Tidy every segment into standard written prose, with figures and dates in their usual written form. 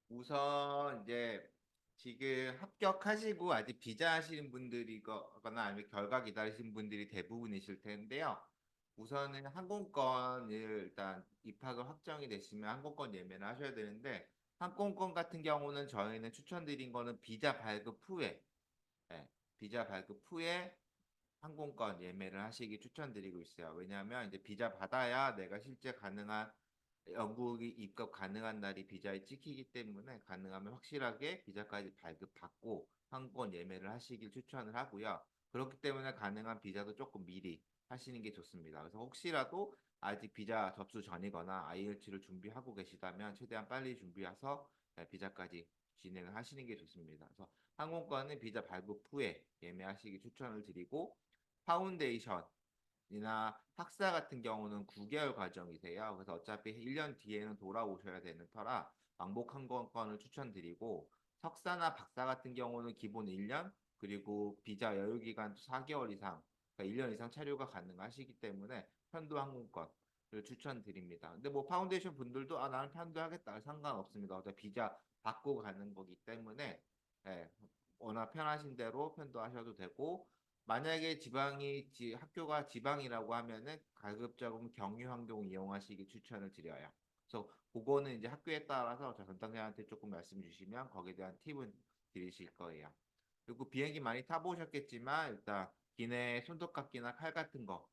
우선 이제 지금 합격하시고 아직 비자 하시는 분들이거나 아니면 결과 기다리시는 분들이 대부분이실 텐데요. 우선은 항공권을 일단 입학을 확정이 되시면 항공권 예매를 하셔야 되는데 항공권 같은 경우는 저희는 추천드린 거는 비자 발급 후에 예, 비자 발급 후에 항공권 예매를 하시기 추천드리고 있어요. 왜냐하면 이제 비자 받아야 내가 실제 가능한 영국이 입국 가능한 날이 비자에 찍히기 때문에 가능하면 확실하게 비자까지 발급받고 항공권 예매를 하시길 추천을 하고요. 그렇기 때문에 가능한 비자도 조금 미리 하시는 게 좋습니다. 그래서 혹시라도 아직 비자 접수 전이거나 IELTS를 준비하고 계시다면 최대한 빨리 준비해서 비자까지 진행을 하시는 게 좋습니다. 그래서 항공권은 비자 발급 후에 예매하시기 추천을 드리고 파운데이션이나 학사 같은 경우는 9개월 과정이세요. 그래서 어차피 1년 뒤에는 돌아오셔야 되는 터라 왕복 항공권을 추천드리고 석사나 박사 같은 경우는 기본 1년 그리고 비자 여유 기간도 4개월 이상, 그러니까 1년 이상 체류가 가능하시기 때문에 편도 항공권을 추천드립니다. 근데 뭐 파운데이션 분들도 나는 편도 하겠다 상관없습니다. 어차피 비자 받고 가는 거기 때문에 예, 워낙 편하신 대로 편도하셔도 되고 만약에 학교가 지방이라고 하면은 가급적이면 경유환경 이용하시기 추천을 드려요. 그래서 그거는 이제 학교에 따라서 저 담당자한테 조금 말씀 주시면 거기에 대한 팁은 드리실 거예요. 그리고 비행기 많이 타보셨겠지만 일단 기내 손톱깎이나 칼 같은 거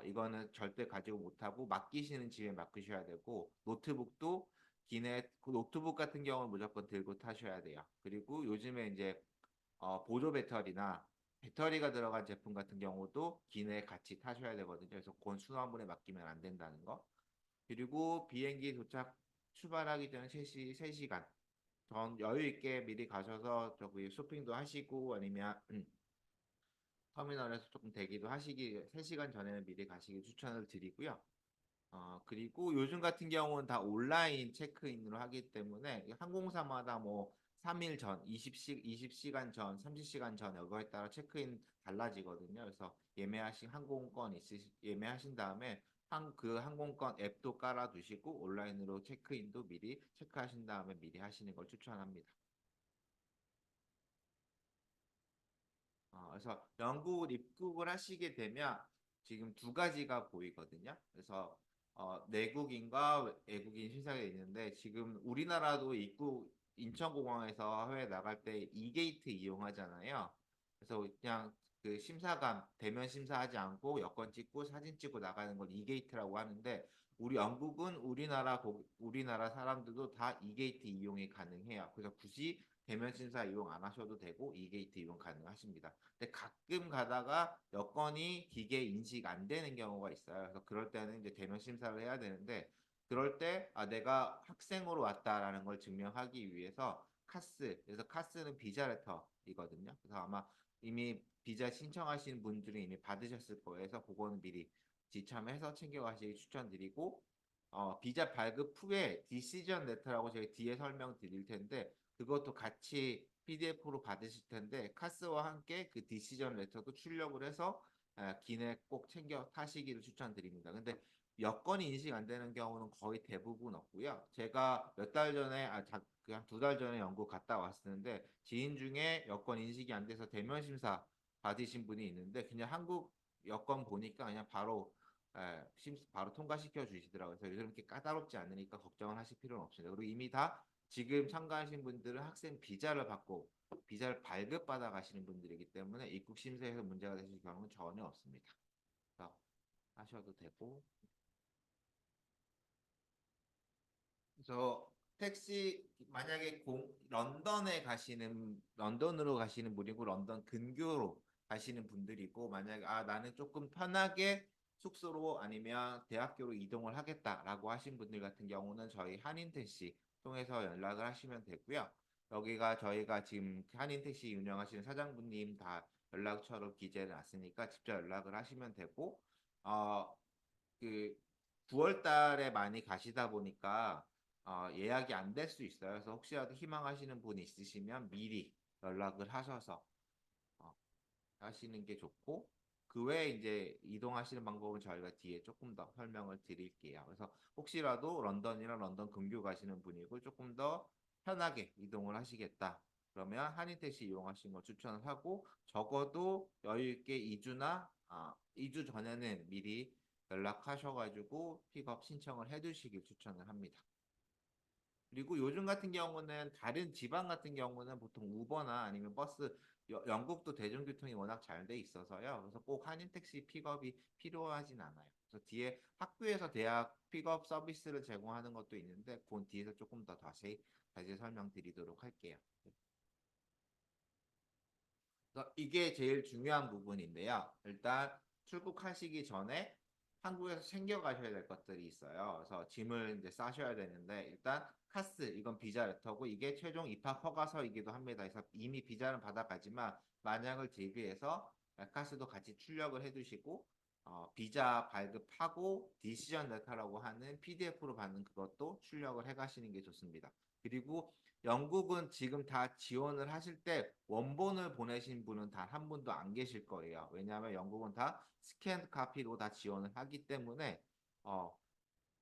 이거는 절대 가지고 못하고 맡기시는 집에 맡기셔야 되고 노트북도 기내 그 노트북 같은 경우는 무조건 들고 타셔야 돼요. 그리고 요즘에 이제 보조 배터리나 배터리가 들어간 제품 같은 경우도 기내에 같이 타셔야 되거든요. 그래서 그건 수화물에 맡기면 안 된다는 거. 그리고 비행기 도착 출발하기 전에 3시간 전 여유 있게 미리 가셔서 저기 쇼핑도 하시고 아니면 터미널에서 조금 대기도 하시기 3시간 전에는 미리 가시기 추천을 드리고요. 그리고 요즘 같은 경우는 다 온라인 체크인으로 하기 때문에 항공사마다 뭐 3일 전, 20시간 전, 30시간 전 여거에 따라 체크인 달라지거든요. 그래서 예매하신 다음에 그 항공권 앱도 깔아 두시고 온라인으로 체크인도 미리 체크하신 다음에 미리 하시는 걸 추천합니다. 그래서 영국을 입국을 하시게 되면 지금 두 가지가 보이거든요. 그래서 내국인과 외국인 심사가 있는데 지금 우리나라도 입국 인천공항에서 해외 나갈 때 이게이트 이용하잖아요. 그래서 그냥 그 심사관 대면 심사하지 않고 여권 찍고 사진 찍고 나가는 걸 이게이트라고 하는데 우리 영국은 우리나라 사람들도 다 이게이트 이용이 가능해요. 그래서 굳이 대면 심사 이용 안 하셔도 되고 이게이트 이용 가능하십니다. 근데 가끔 가다가 여건이 기계 인식 안 되는 경우가 있어요. 그래서 그럴 때는 이제 대면 심사를 해야 되는데 그럴 때 내가 학생으로 왔다라는 걸 증명하기 위해서 그래서 카스는 비자 레터이거든요. 그래서 아마 이미 비자 신청하신 분들이 이미 받으셨을 거예요. 그래서 그거는 미리 지참해서 챙겨가시기 추천드리고 비자 발급 후에 디시전 레터라고 제가 뒤에 설명드릴 텐데 그것도 같이 PDF로 받으실 텐데 카스와 함께 그 디시전 레터도 출력을 해서 기내 꼭 챙겨 타시기를 추천드립니다. 근데 여건이 인식 안 되는 경우는 거의 대부분 없고요. 제가 몇 달 전에 그냥 2달 전에 영국 갔다 왔었는데 지인 중에 여건 인식이 안 돼서 대면 심사 받으신 분이 있는데 그냥 한국 여건 보니까 그냥 바로 통과시켜 주시더라고요. 그래서 요즘 이렇게 까다롭지 않으니까 걱정을 하실 필요는 없습니다. 그리고 이미 다 지금 참가하신 분들은 학생 비자를 받고 비자를 발급받아 가시는 분들이기 때문에 입국 심사에서 문제가 되실 경우는 전혀 없습니다. 그래서 하셔도 되고 그래서 택시 만약에 런던으로 가시는 분이고 런던 근교로 가시는 분들이고 만약에 나는 조금 편하게 숙소로 아니면 대학교로 이동을 하겠다라고 하신 분들 같은 경우는 저희 한인택시 통해서 연락을 하시면 되고요. 여기가 저희가 지금 한인택시 운영하시는 사장분님 다 연락처로 기재해 놨으니까 직접 연락을 하시면 되고 어, 그 9월 달에 많이 가시다 보니까 예약이 안 될 수 있어요. 그래서 혹시라도 희망하시는 분이 있으시면 미리 연락을 하셔서 어, 하시는 게 좋고 그 외에 이제 이동하시는 방법은 저희가 뒤에 조금 더 설명을 드릴게요. 그래서 혹시라도 런던이나 런던 근교 가시는 분이고 조금 더 편하게 이동을 하시겠다. 그러면 한인택시 이용하시는 걸 추천을 하고 적어도 여유 있게 2주 전에는 미리 연락하셔가지고 픽업 신청을 해두시길 추천을 합니다. 그리고 요즘 같은 경우는 다른 지방 같은 경우는 보통 우버나 아니면 버스, 영국도 대중교통이 워낙 잘 돼 있어서요. 그래서 꼭 한인 택시 픽업이 필요하진 않아요. 그래서 뒤에 학교에서 대학 픽업 서비스를 제공하는 것도 있는데 그건 뒤에서 조금 더 다시 설명드리도록 할게요. 그래서 이게 제일 중요한 부분인데요. 일단 출국하시기 전에 한국에서 챙겨가셔야 될 것들이 있어요. 그래서 짐을 이제 싸셔야 되는데 일단 카스 이건 비자 레터고 이게 최종 입학 허가서이기도 합니다. 그래서 이미 비자는 받아가지만 만약을 대비해서 카스도 같이 출력을 해두시고 비자 발급하고 디시전 레터라고 하는 PDF로 받는 그것도 출력을 해가시는 게 좋습니다. 그리고 영국은 지금 다 지원을 하실 때 원본을 보내신 분은 단 한 분도 안 계실 거예요. 왜냐하면 영국은 다 스캔 카피로 다 지원을 하기 때문에 어,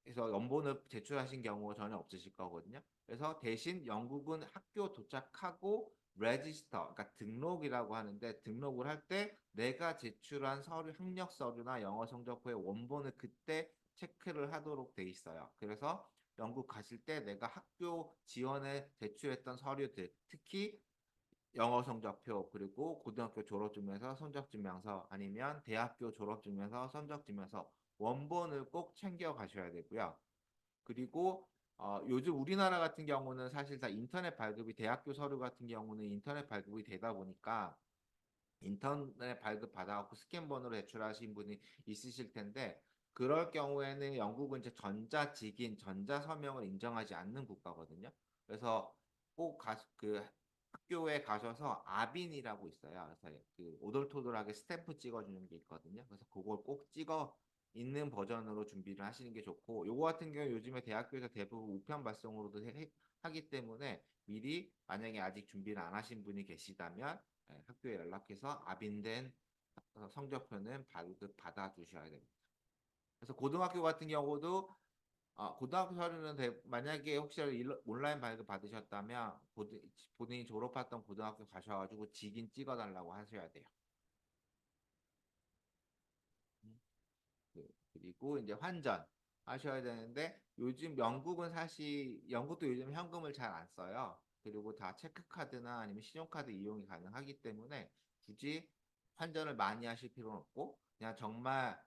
그래서 원본을 제출하신 경우가 전혀 없으실 거거든요. 그래서 대신 영국은 학교 도착하고 레지스터, 그러니까 등록이라고 하는데 등록을 할 때 내가 제출한 서류, 학력 서류나 영어 성적표의 원본을 그때 체크를 하도록 돼 있어요. 그래서 영국 가실 때 내가 학교 지원에 제출했던 서류들, 특히 영어 성적표 그리고 고등학교 졸업증명서, 성적증명서 아니면 대학교 졸업증명서, 성적증명서 원본을 꼭 챙겨 가셔야 되고요. 그리고 요즘 우리나라 같은 경우는 사실 다 인터넷 발급이 대학교 서류 같은 경우는 인터넷 발급이 되다 보니까 인터넷 발급 받아갖고 스캔번호로 제출하신 분이 있으실 텐데 그럴 경우에는 영국은 이제 전자직인 전자서명을 인정하지 않는 국가거든요. 그래서 그 학교에 가셔서 아빈이라고 있어요. 그래서 그 오돌토돌하게 스탬프 찍어주는 게 있거든요. 그래서 그걸 꼭 찍어 있는 버전으로 준비를 하시는 게 좋고 요거 같은 경우 요즘에 대학교에서 대부분 우편 발송으로도 하기 때문에 미리 만약에 아직 준비를 안 하신 분이 계시다면 학교에 연락해서 압인된 성적표는 발급 받아 주셔야 됩니다. 그래서 고등학교 같은 경우도 고등학교 서류는 만약에 혹시 온라인 발급 받으셨다면 본인이 졸업했던 고등학교 가셔가지고 직인 찍어달라고 하셔야 돼요. 그리고 이제 환전 하셔야 되는데 요즘 영국은 사실 영국도 요즘 현금을 잘 안 써요. 그리고 다 체크카드나 아니면 신용카드 이용이 가능하기 때문에 굳이 환전을 많이 하실 필요는 없고 그냥 정말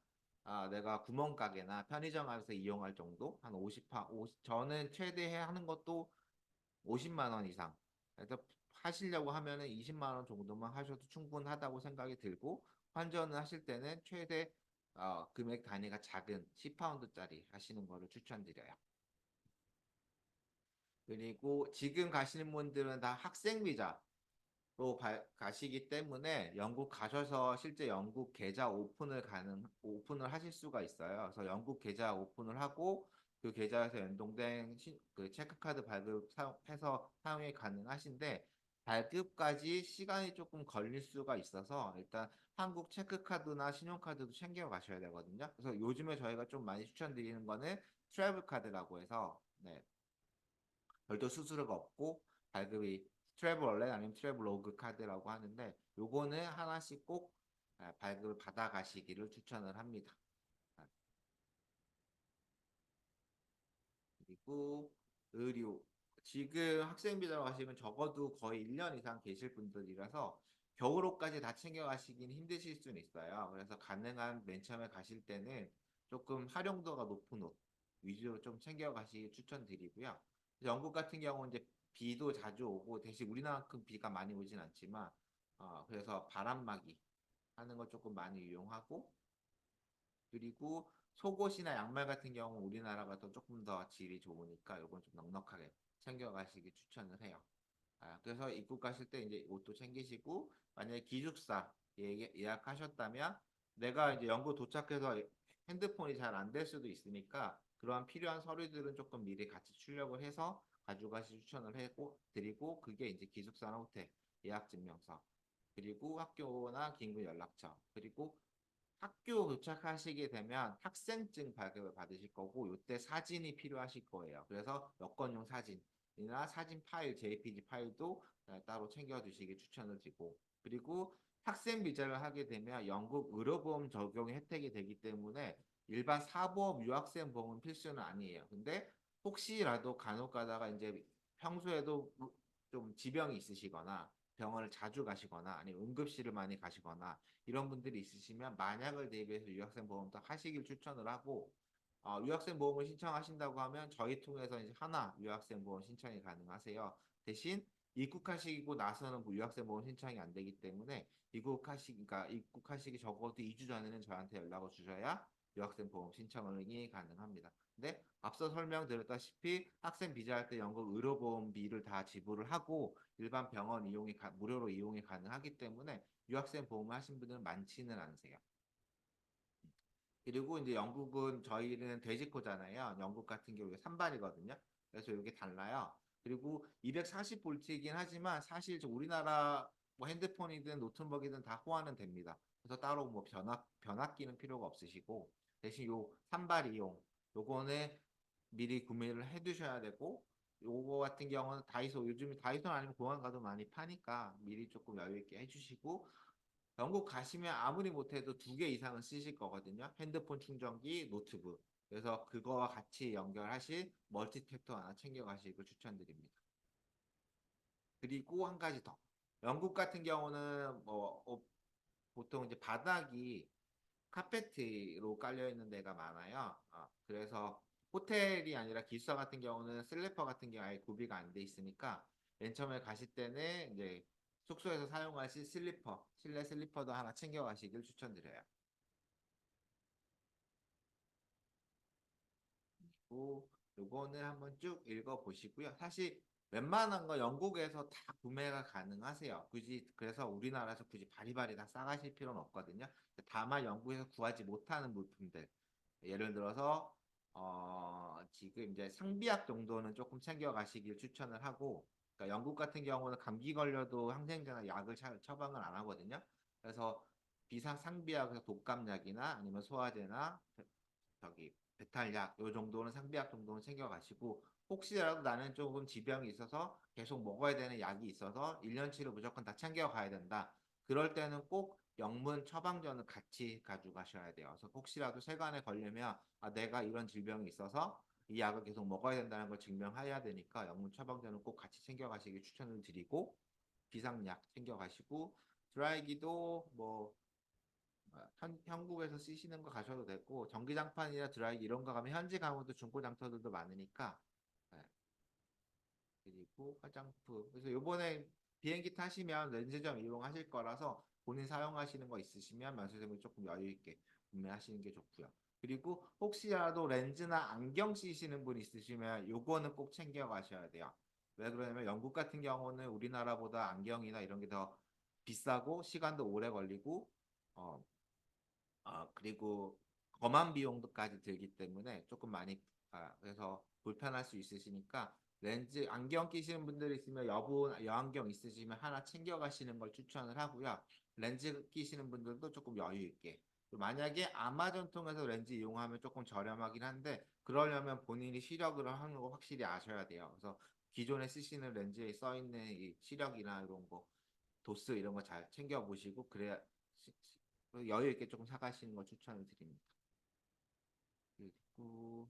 내가 구멍가게나 편의점 가서 이용할 정도 한 50, 저는 최대 하는 것도 50만 원 이상. 그래서 하시려고 하면은 20만 원 정도만 하셔도 충분하다고 생각이 들고 환전을 하실 때는 최대 금액 단위가 작은 10파운드짜리 하시는 거를 추천드려요. 그리고 지금 가시는 분들은 다 학생 비자로 가시기 때문에 영국 가셔서 실제 영국 계좌 오픈을 하실 수가 있어요. 그래서 영국 계좌 오픈을 하고 그 계좌에서 연동된 그 체크카드 발급해서 사용이 가능하신데 발급까지 시간이 조금 걸릴 수가 있어서 일단 한국 체크카드나 신용카드도 챙겨 가셔야 되거든요. 그래서 요즘에 저희가 좀 많이 추천드리는 거는 트래블 카드라고 해서 네, 별도 수수료가 없고 발급이 트래블 원래 아니면 트래블 로그 카드라고 하는데 요거는 하나씩 꼭 발급을 받아 가시기를 추천을 합니다. 아, 그리고 의료 지금 학생 비자로 가시면 적어도 거의 1년 이상 계실 분들이라서 겨울옷까지 다 챙겨 가시긴 힘드실 수는 있어요. 그래서 가능한 맨 처음에 가실 때는 조금 활용도가 높은 옷 위주로 좀 챙겨 가시기 추천드리고요. 영국 같은 경우는 이제 비도 자주 오고 대신 우리나라만큼 비가 많이 오진 않지만 그래서 바람막이 하는 거 조금 많이 이용하고 그리고 속옷이나 양말 같은 경우 우리나라가 더 조금 더 질이 좋으니까 이건 좀 넉넉하게 챙겨가시기 추천을 해요. 그래서 입국 가실 때 이제 옷도 챙기시고 만약에 기숙사 예약하셨다면 내가 이제 영국 도착해서 핸드폰이 잘 안 될 수도 있으니까 그러한 필요한 서류들은 조금 미리 같이 출력을 해서 가져가시 추천을 하고 드리고 그게 이제 기숙사나 호텔 예약 증명서 그리고 학교나 긴급 연락처 그리고 학교 도착하시게 되면 학생증 발급을 받으실 거고 이때 사진이 필요하실 거예요. 그래서 여권용 사진 사진이나 사진 파일, JPG 파일도 따로 챙겨두시기 추천을 드리고 그리고 학생 비자를 하게 되면 영국 의료보험 적용 혜택이 되기 때문에 일반 사보험 유학생 보험은 필수는 아니에요. 근데 혹시라도 간혹 가다가 이제 평소에도 좀 지병이 있으시거나 병원을 자주 가시거나 아니면 응급실을 많이 가시거나 이런 분들이 있으시면 만약을 대비해서 유학생 보험도 하시길 추천을 하고 유학생 보험을 신청하신다고 하면 저희 통해서 이제 하나 유학생 보험 신청이 가능하세요. 대신 입국하시고 나서는 유학생 보험 신청이 안 되기 때문에 그러니까 입국하시기 적어도 2주 전에는 저한테 연락을 주셔야 유학생 보험 신청이 가능합니다. 근데 앞서 설명드렸다시피 학생 비자 할 때 영국 의료보험비를 다 지불을 하고 일반 병원 무료로 이용이 가능하기 때문에 유학생 보험을 하신 분들은 많지는 않으세요. 그리고 이제 영국은 저희는 돼지코잖아요. 영국 같은 경우에 산발이거든요. 그래서 이게 달라요. 그리고 240볼트이긴 하지만 사실 우리나라 뭐 핸드폰이든 노트북이든 다 호환은 됩니다. 그래서 따로 뭐 변압기는 필요가 없으시고 대신 요 산발이용 요거는 미리 구매를 해 두셔야 되고 요거 같은 경우는 다이소 요즘 다이소 아니면 공항 가도 많이 파니까 미리 조금 여유 있게 해주시고 영국 가시면 아무리 못해도 2개 이상은 쓰실 거거든요. 핸드폰 충전기, 노트북. 그래서 그거와 같이 연결하실 멀티탭도 하나 챙겨가시길 추천드립니다. 그리고 한 가지 더. 영국 같은 경우는 보통 이제 바닥이 카페트로 깔려 있는 데가 많아요. 그래서 호텔이 아니라 기숙사 같은 경우는 슬리퍼 같은 게 아예 구비가 안 돼 있으니까 맨 처음에 가실 때는 이제 숙소에서 사용하실 실내 슬리퍼도 하나 챙겨가시길 추천드려요. 그리고 요거는 한번 쭉 읽어보시고요. 사실 웬만한 거 영국에서 다 구매가 가능하세요. 굳이 그래서 우리나라에서 굳이 바리바리 다 싸가실 필요는 없거든요. 다만 영국에서 구하지 못하는 물품들 예를 들어서 지금 이제 상비약 정도는 조금 챙겨 가시길 추천을 하고 그러니까 영국 같은 경우는 감기 걸려도 항생제나 약을 처방을 안 하거든요. 그래서 비상 상비약에서 독감약이나 아니면 소화제나 저기 배탈약 요 정도는 상비약 정도는 챙겨 가시고 혹시라도 나는 조금 지병이 있어서 계속 먹어야 되는 약이 있어서 1년치를 무조건 다 챙겨 가야 된다. 그럴 때는 꼭 영문 처방전을 같이 가져가셔야 돼요. 그래서 혹시라도 세관에 걸리면 내가 이런 질병이 있어서 이 약을 계속 먹어야 된다는 걸 증명해야 되니까 영문 처방전은 꼭 같이 챙겨가시기 추천을 드리고 비상약 챙겨가시고 드라이기도 뭐 한국에서 쓰시는 거 가셔도 되고 전기장판이나 드라이기 이런 거 가면 현지 가면도 중고 장터들도 많으니까 네. 그리고 화장품 그래서 요번에 비행기 타시면 렌즈점 이용하실 거라서 본인 사용하시는 거 있으시면 면세점이 조금 여유 있게 구매하시는 게 좋고요. 그리고 혹시라도 렌즈나 안경 쓰시는 분 있으시면 요거는 꼭 챙겨 가셔야 돼요. 왜 그러냐면 영국 같은 경우는 우리나라보다 안경이나 이런 게 더 비싸고 시간도 오래 걸리고 어, 그리고 거만 비용도까지 들기 때문에 조금 많이 그래서 불편할 수 있으시니까 렌즈 안경 끼시는 분들 있으면 여안경 있으시면 하나 챙겨 가시는 걸 추천을 하고요. 렌즈 끼시는 분들도 조금 여유 있게. 만약에 아마존 통해서 렌즈 이용하면 조금 저렴하긴 한데 그러려면 본인이 시력을 하는 거 확실히 아셔야 돼요. 그래서 기존에 쓰시는 렌즈에 써 있는 이 시력이나 이런 거 도스 이런 거 잘 챙겨 보시고 그래야 여유 있게 조금 사가시는 거 추천을 드립니다. 그리고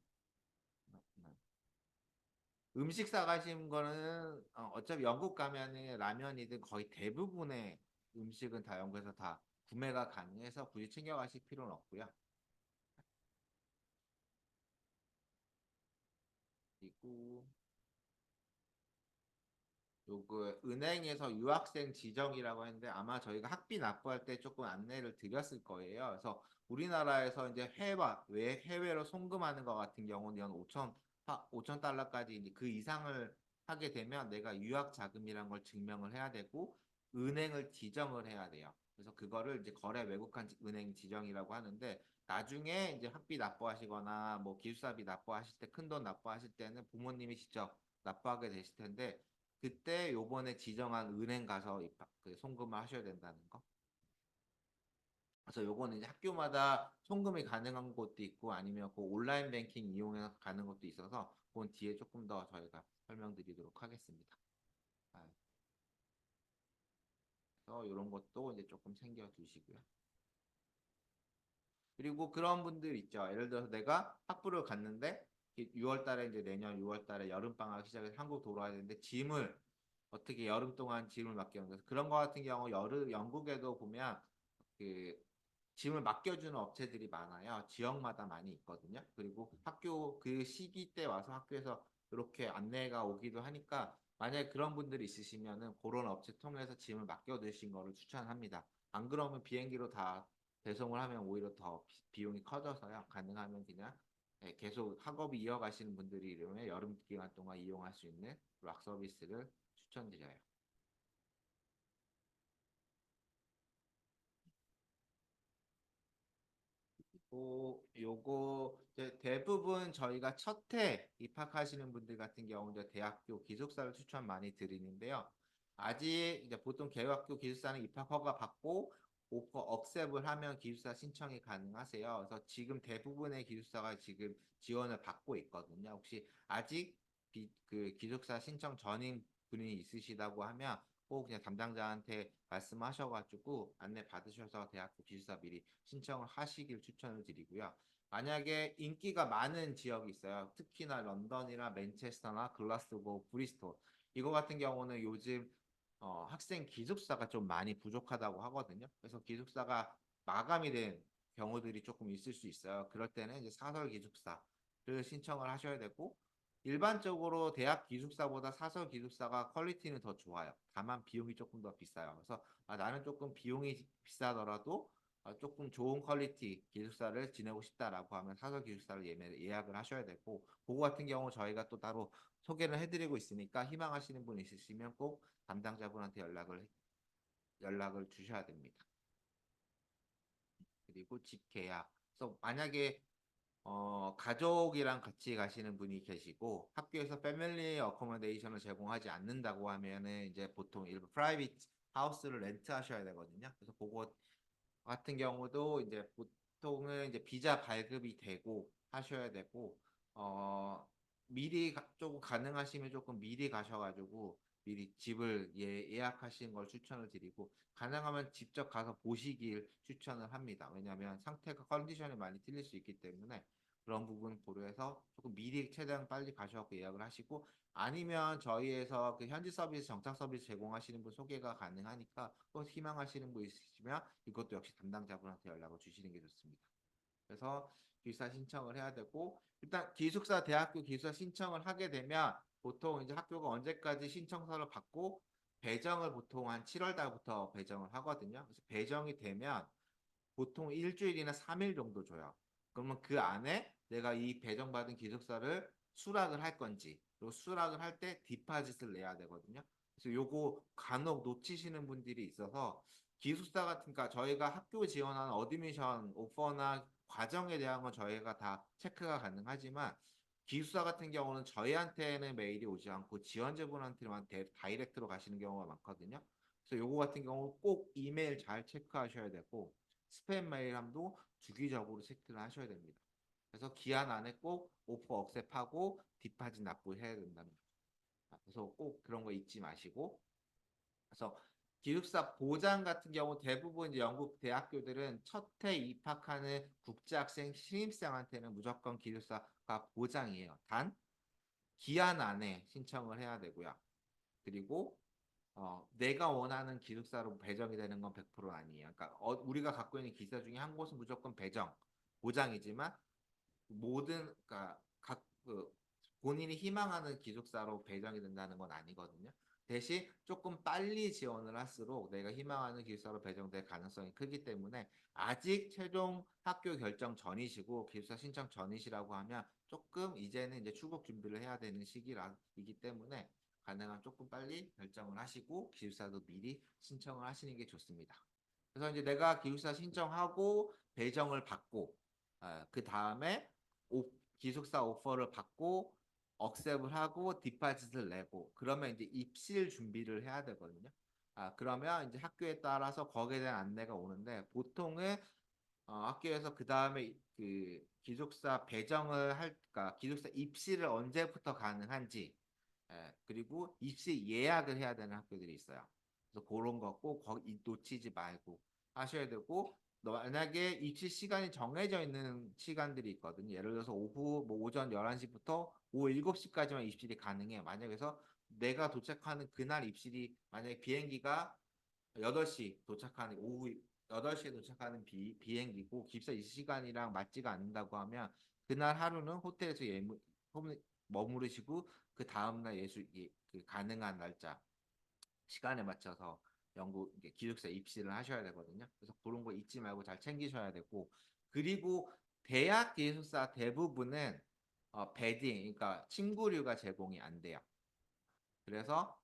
음식 사가시는 거는 어차피 영국 가면은 라면이든 거의 대부분의 음식은 다 영국에서 다 구매가 가능해서 굳이 챙겨가실 필요는 없고요. 그리고 요거 은행에서 유학생 지정이라고 했는데 아마 저희가 학비 납부할 때 조금 안내를 드렸을 거예요. 그래서 우리나라에서 이제 해외로 송금하는 것 같은 경우는 연 5천 달러까지 이제 그 이상을 하게 되면 내가 유학 자금이란 걸 증명을 해야 되고 은행을 지정을 해야 돼요. 그래서 그거를 이제 거래 외국한 은행 지정이라고 하는데 나중에 이제 학비 납부하시거나 뭐 기숙사비 납부하실 때 큰 돈 납부하실 때는 부모님이 직접 납부하게 되실 텐데 그때 요번에 지정한 은행 가서 그 송금을 하셔야 된다는 거. 그래서 요거는 이제 학교마다 송금이 가능한 곳도 있고 아니면 그 온라인 뱅킹 이용해서 가는 것도 있어서 그건 뒤에 조금 더 저희가 설명드리도록 하겠습니다. 아, 그래서 이런 것도 이제 조금 챙겨 두시고요. 그리고 그런 분들 있죠. 예를 들어서 내가 학부를 갔는데 6월 달에 이제 내년 6월 달에 여름 방학 시작해서 한국 돌아와야 되는데 짐을 어떻게 여름 동안 짐을 맡겨놓는 거 그런 거 같은 경우 영국에도 보면 그 짐을 맡겨주는 업체들이 많아요. 지역마다 많이 있거든요. 그리고 학교 그 시기 때 와서 학교에서 이렇게 안내가 오기도 하니까 만약에 그런 분들이 있으시면은 그런 업체 통해서 짐을 맡겨두신 거를 추천합니다. 안 그러면 비행기로 다 배송을 하면 오히려 더 비용이 커져서요. 가능하면 그냥 계속 학업을 이어가시는 분들이 이러면 여름 기간 동안 이용할 수 있는 락 서비스를 추천드려요. 요거 이제 대부분 저희가 첫 해 입학하시는 분들 같은 경우 이제 대학교 기숙사를 추천 많이 드리는데요. 아직 이제 보통 개학교 기숙사는 입학 허가 받고 오퍼 억셉을 하면 기숙사 신청이 가능하세요. 그래서 지금 대부분의 기숙사가 지금 지원을 받고 있거든요. 혹시 아직 그 기숙사 신청 전인 분이 있으시다고 하면 꼭 그냥 담당자한테 말씀하셔가지고 안내 받으셔서 대학교 기숙사 미리 신청을 하시길 추천을 드리고요. 만약에 인기가 많은 지역이 있어요. 특히나 런던이나 맨체스터나 글라스고, 브리스톨 이거 같은 경우는 요즘 학생 기숙사가 좀 많이 부족하다고 하거든요. 그래서 기숙사가 마감이 된 경우들이 조금 있을 수 있어요. 그럴 때는 이제 사설 기숙사를 신청을 하셔야 되고 일반적으로 대학 기숙사보다 사설 기숙사가 퀄리티는 더 좋아요. 다만 비용이 조금 더 비싸요. 그래서 나는 조금 비용이 비싸더라도 조금 좋은 퀄리티 기숙사를 지내고 싶다라고 하면 사설 기숙사를 예약을 하셔야 되고 그거 같은 경우 저희가 또 따로 소개를 해드리고 있으니까 희망하시는 분 있으시면 꼭 담당자분한테 연락을 주셔야 됩니다. 그리고 집 계약. 그래서 만약에 가족이랑 같이 가시는 분이 계시고 학교에서 패밀리 어코모데이션을 제공하지 않는다고 하면은 이제 보통 일부 프라이빗 하우스를 렌트하셔야 되거든요. 그래서 그거 같은 경우도 이제 보통은 이제 비자 발급이 되고 하셔야 되고 어 미리 조금 가능하시면 조금 미리 가셔가지고 미리 집을 예약하시는 걸 추천을 드리고 가능하면 직접 가서 보시길 추천을 합니다. 왜냐하면 상태가 컨디션이 많이 틀릴 수 있기 때문에 그런 부분 고려해서 조금 미리 최대한 빨리 가셔서 예약을 하시고 아니면 저희에서 그 현지 서비스, 정착 서비스 제공하시는 분 소개가 가능하니까 또 희망하시는 분 있으시면 이것도 역시 담당자분한테 연락을 주시는 게 좋습니다. 그래서 기숙사 신청을 해야 되고 일단 기숙사 대학교 기숙사 신청을 하게 되면 보통 이제 학교가 언제까지 신청서를 받고 배정을 보통 한 7월 달부터 배정을 하거든요. 그래서 배정이 되면 보통 일주일이나 3일 정도 줘요. 그러면 그 안에 내가 이 배정받은 기숙사를 수락을 할 건지 그리고 수락을 할 때 디파짓을 내야 되거든요. 그래서 요거 간혹 놓치시는 분들이 있어서 기숙사 같은 까 저희가 학교 지원하는 어드미션 오퍼나 과정에 대한 건 저희가 다 체크가 가능하지만 기숙사 같은 경우는 저희한테는 메일이 오지 않고 지원자분한테만 다이렉트로 가시는 경우가 많거든요. 그래서 요거 같은 경우 꼭 이메일 잘 체크하셔야 되고 스팸 메일함도 주기적으로 체크를 하셔야 됩니다. 그래서 기한 안에 꼭 오퍼 억셉하고 디파짓 납부해야 된답니다. 그래서 꼭 그런 거 잊지 마시고 그래서 기숙사 보장 같은 경우 대부분 이제 영국 대학교들은 첫 해 입학하는 국제학생 신입생한테는 무조건 기숙사가 보장이에요. 단 기한 안에 신청을 해야 되고요. 그리고 내가 원하는 기숙사로 배정이 되는 건 100% 아니에요. 그러니까 우리가 갖고 있는 기숙사 중에 한 곳은 무조건 배정, 보장이지만 모든 그러니까 본인이 희망하는 기숙사로 배정이 된다는 건 아니거든요. 대신 조금 빨리 지원을 할수록 내가 희망하는 기숙사로 배정될 가능성이 크기 때문에 아직 최종 학교 결정 전이시고 기숙사 신청 전이시라고 하면 조금 이제는 이제 출국 준비를 해야 되는 시기이기 때문에 가능한 조금 빨리 결정을 하시고 기숙사도 미리 신청을 하시는 게 좋습니다. 그래서 이제 내가 기숙사 신청하고 배정을 받고 그 다음에 기숙사 오퍼를 받고 억셉을 하고 디파짓을 내고 그러면 이제 입실 준비를 해야 되거든요. 그러면 이제 학교에 따라서 거기에 대한 안내가 오는데 보통은 학교에서 그 다음에 그 기숙사 배정을 할까, 기숙사 입시를 언제부터 가능한지, 그리고 입시 예약을 해야 되는 학교들이 있어요. 그래서 그런 거 꼭 거기 놓치지 말고 하셔야 되고, 만약에 입시 시간이 정해져 있는 시간들이 있거든요. 예를 들어서 오후, 뭐 오전 11시부터 오후 7시까지만 입실이 가능해. 만약에 그래서 내가 도착하는 그날 입실이 만약에 비행기가 8시 도착하는 오후 8시에 도착하는 비행기고 기숙사 이 시간이랑 맞지가 않는다고 하면 그날 하루는 호텔에서 머무르시고 그 다음날 그 가능한 날짜 시간에 맞춰서 영국 이게 기숙사 입시를 하셔야 되거든요. 그래서 그런 거 잊지 말고 잘 챙기셔야 되고 그리고 대학 기숙사 대부분은 베딩 그러니까 침구류가 제공이 안 돼요. 그래서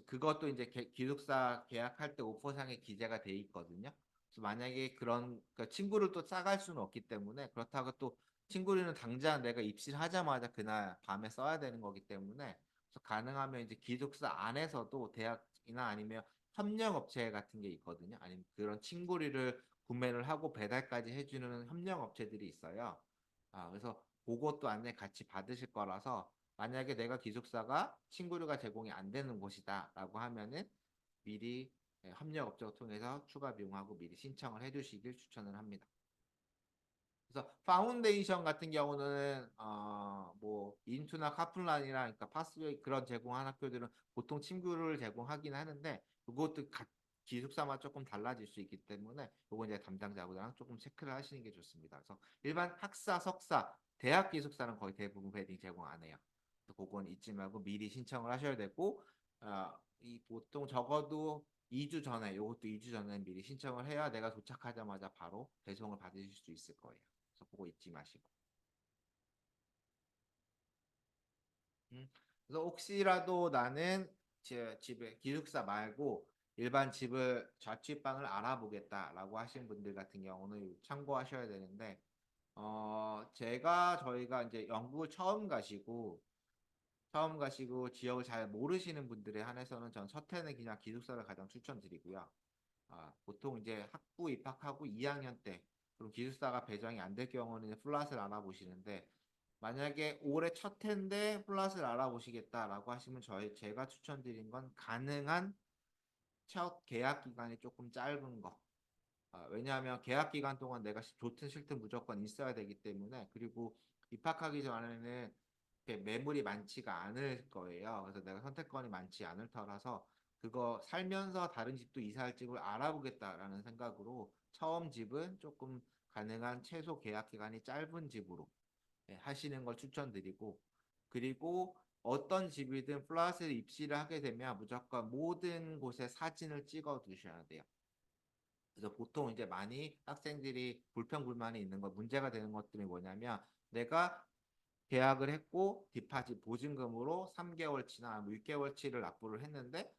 그것도 이제 기숙사 계약할 때 오퍼상에 기재가 돼 있거든요. 그래서 만약에 그런 그러니까 친구를 또 싸갈 수는 없기 때문에 그렇다고 또 친구는 당장 내가 입실하자마자 그날 밤에 써야 되는 거기 때문에 그래서 가능하면 이제 기숙사 안에서도 대학이나 아니면 협력업체 같은 게 있거든요. 아니면 그런 친구리를 구매를 하고 배달까지 해주는 협력업체들이 있어요. 그래서 그것도 안내 같이 받으실 거라서 만약에 내가 기숙사가 친구류가 제공이 안 되는 곳이다라고 하면은 미리 협력업체를 통해서 추가 비용하고 미리 신청을 해두시길 추천을 합니다. 그래서 파운데이션 같은 경우는 뭐 인투나 카플란이나 그러니까 파스웨이 그런 제공한 학교들은 보통 친구를 제공하긴 하는데 그것도 기숙사만 조금 달라질 수 있기 때문에 요거 이제 담당자분랑 조금 체크를 하시는 게 좋습니다. 그래서 일반 학사, 석사, 대학 기숙사는 거의 대부분 베딩 제공 안 해요. 그래서 그건 잊지 말고 미리 신청을 하셔야 되고 이 보통 적어도 2주 전에 요것도 2주 전에 미리 신청을 해야 내가 도착하자마자 바로 배송을 받으실 수 있을 거예요. 그래서 그거 잊지 마시고. 음. 그래서 혹시라도 나는 제 집에 기숙사 말고 일반 집을 자취방을 알아보겠다라고 하신 분들 같은 경우는 참고하셔야 되는데 저희가 이제 영국을 처음 가시고 지역을 잘 모르시는 분들에 한해서는 전 첫해는 그냥 기숙사를 가장 추천드리고요. 보통 이제 학부 입학하고 2학년 때 그럼 기숙사가 배정이 안 될 경우는 이제 플랫을 알아보시는데 만약에 올해 첫 해인데 플랫을 알아보시겠다라고 하시면 제가 추천드린 건 가능한 첫 계약 기간이 조금 짧은 거. 왜냐하면 계약 기간 동안 내가 좋든 싫든 무조건 있어야 되기 때문에 그리고 입학하기 전에는 이렇게 매물이 많지가 않을 거예요. 그래서 내가 선택권이 많지 않을 터라서 그거 살면서 다른 집도 이사할 집을 알아보겠다라는 생각으로 처음 집은 조금 가능한 최소 계약 기간이 짧은 집으로 하시는 걸 추천드리고 그리고 어떤 집이든 플랫을 입시를 하게 되면 무조건 모든 곳에 사진을 찍어 두셔야 돼요. 그래서 보통 이제 많이 학생들이 불평불만이 있는 거 문제가 되는 것들이 뭐냐면 내가 계약을 했고 디파짓 보증금으로 3개월치나 6개월치를 납부를 했는데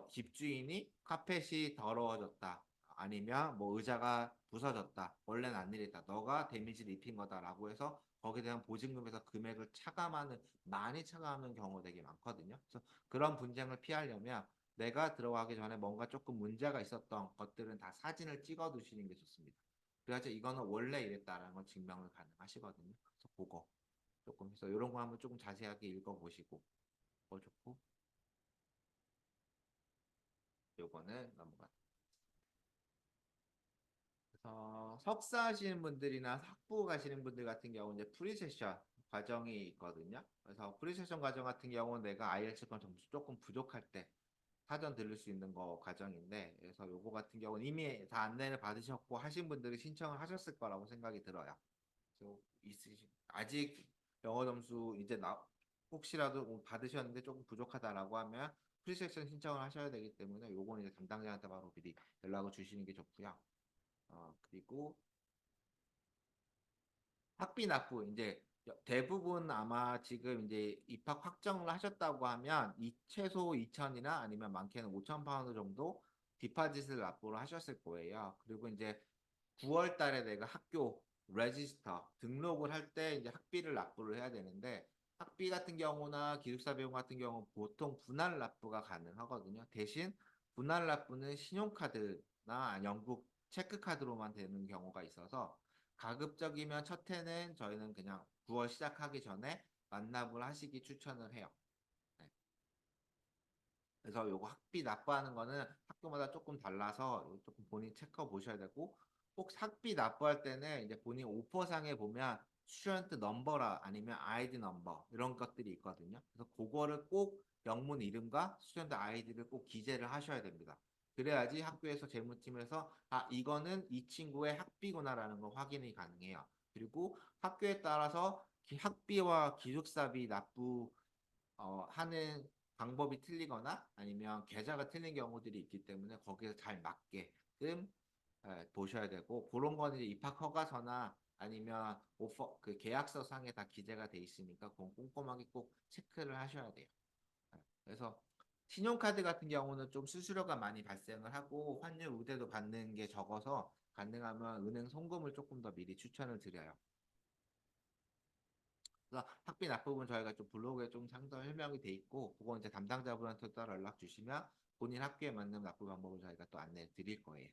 집주인이 카펫이 더러워졌다 아니면 뭐 의자가 부서졌다 원래는 안 이랬다 너가 데미지를 입힌 거다라고 해서 거기에 대한 보증금에서 금액을 많이 차감하는 경우가 되게 많거든요. 그래서 그런 분쟁을 피하려면 내가 들어가기 전에 뭔가 조금 문제가 있었던 것들은 다 사진을 찍어 두시는 게 좋습니다. 그래야지 이거는 원래 이랬다라는 걸 증명을 가능하시거든요. 그래서 그거 조금 해서 이런 거 한번 조금 자세하게 읽어보시고 그거 좋고 요거는 넘어가. 그래서 석사 하시는 분들이나 학부 가시는 분들 같은 경우는 이제 프리세션 과정이 있거든요. 그래서 프리세션 과정 같은 경우는 내가 IELTS 점수 조금 부족할 때 사전 들을 수 있는 거 과정인데 그래서 요거 같은 경우는 이미 다 안내를 받으셨고 하신 분들이 신청을 하셨을 거라고 생각이 들어요. 그래서 아직 영어 점수 이제 혹시라도 뭐 받으셨는데 조금 부족하다라고 하면 프리섹션 신청을 하셔야 되기 때문에 요거는 이제 담당자한테 바로 미리 연락을 주시는 게 좋고요. 그리고 학비 납부 이제 대부분 아마 지금 이제 입학 확정을 하셨다고 하면 최소 2천이나 아니면 많게는 5천 파운드 정도 디파짓을 납부를 하셨을 거예요. 그리고 이제 9월 달에 내가 학교 레지스터 등록을 할 때 이제 학비를 납부를 해야 되는데 학비 같은 경우나 기숙사 비용 같은 경우 보통 분할 납부가 가능하거든요. 대신 분할 납부는 신용카드나 영국 체크카드로만 되는 경우가 있어서 가급적이면 첫 해는 저희는 그냥 9월 시작하기 전에 완납을 하시기 추천을 해요. 네. 그래서 요거 학비 납부하는 거는 학교마다 조금 달라서 조금 본인 체크해 보셔야 되고 꼭 학비 납부할 때는 이제 본인 오퍼상에 보면 스튜던트 넘버라 아니면 아이디 넘버 이런 것들이 있거든요. 그래서 그거를 꼭 영문 이름과 스튜던트 아이디를 꼭 기재를 하셔야 됩니다. 그래야지 학교에서 재무팀에서 아 이거는 이 친구의 학비구나라는 걸 확인이 가능해요. 그리고 학교에 따라서 학비와 기숙사비 납부 하는 방법이 틀리거나 아니면 계좌가 틀린 경우들이 있기 때문에 거기서 잘 맞게끔 보셔야 되고 그런 거는 이제 입학 허가서나 아니면 오퍼 그 계약서 상에 다 기재가 돼 있으니까 그건 꼼꼼하게 꼭 체크를 하셔야 돼요. 그래서 신용카드 같은 경우는 좀 수수료가 많이 발생을 하고 환율 우대도 받는 게 적어서 가능하면 은행 송금을 조금 더 미리 추천을 드려요. 그래서 학비 납부분 저희가 좀 블로그에 좀 상세 설명이 돼 있고 그거 이제 담당자분한테 따라 연락 주시면 본인 학교에 맞는 납부 방법을 저희가 또 안내 드릴 거예요.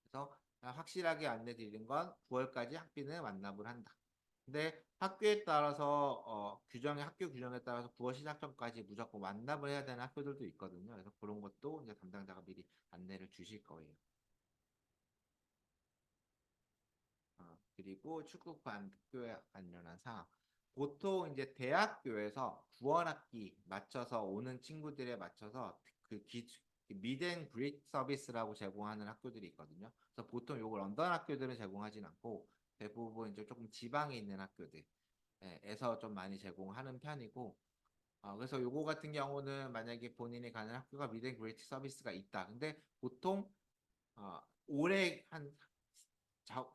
그래서 확실하게 안내 드리는 건 9월까지 학비는 완납을 한다. 근데 학교에 따라서 규정에 학교 규정에 따라서 9월 시작 전까지 무조건 완납을 해야 되는 학교들도 있거든요. 그래서 그런 것도 이제 담당자가 미리 안내를 주실 거예요. 그리고 축구관 학교에 관련한 사항. 보통 이제 대학교에서 9월 학기 맞춰서 오는 친구들에 맞춰서 미덴 그릿 서비스라고 제공하는 학교들이 있거든요. 그래서 보통 요걸 런던 학교들은 제공하진 않고 대부분 이제 조금 지방에 있는 학교들에서 좀 많이 제공하는 편이고 그래서 요거 같은 경우는 만약에 본인이 가는 학교가 미덴 그릿 서비스가 있다. 근데 보통 올해 한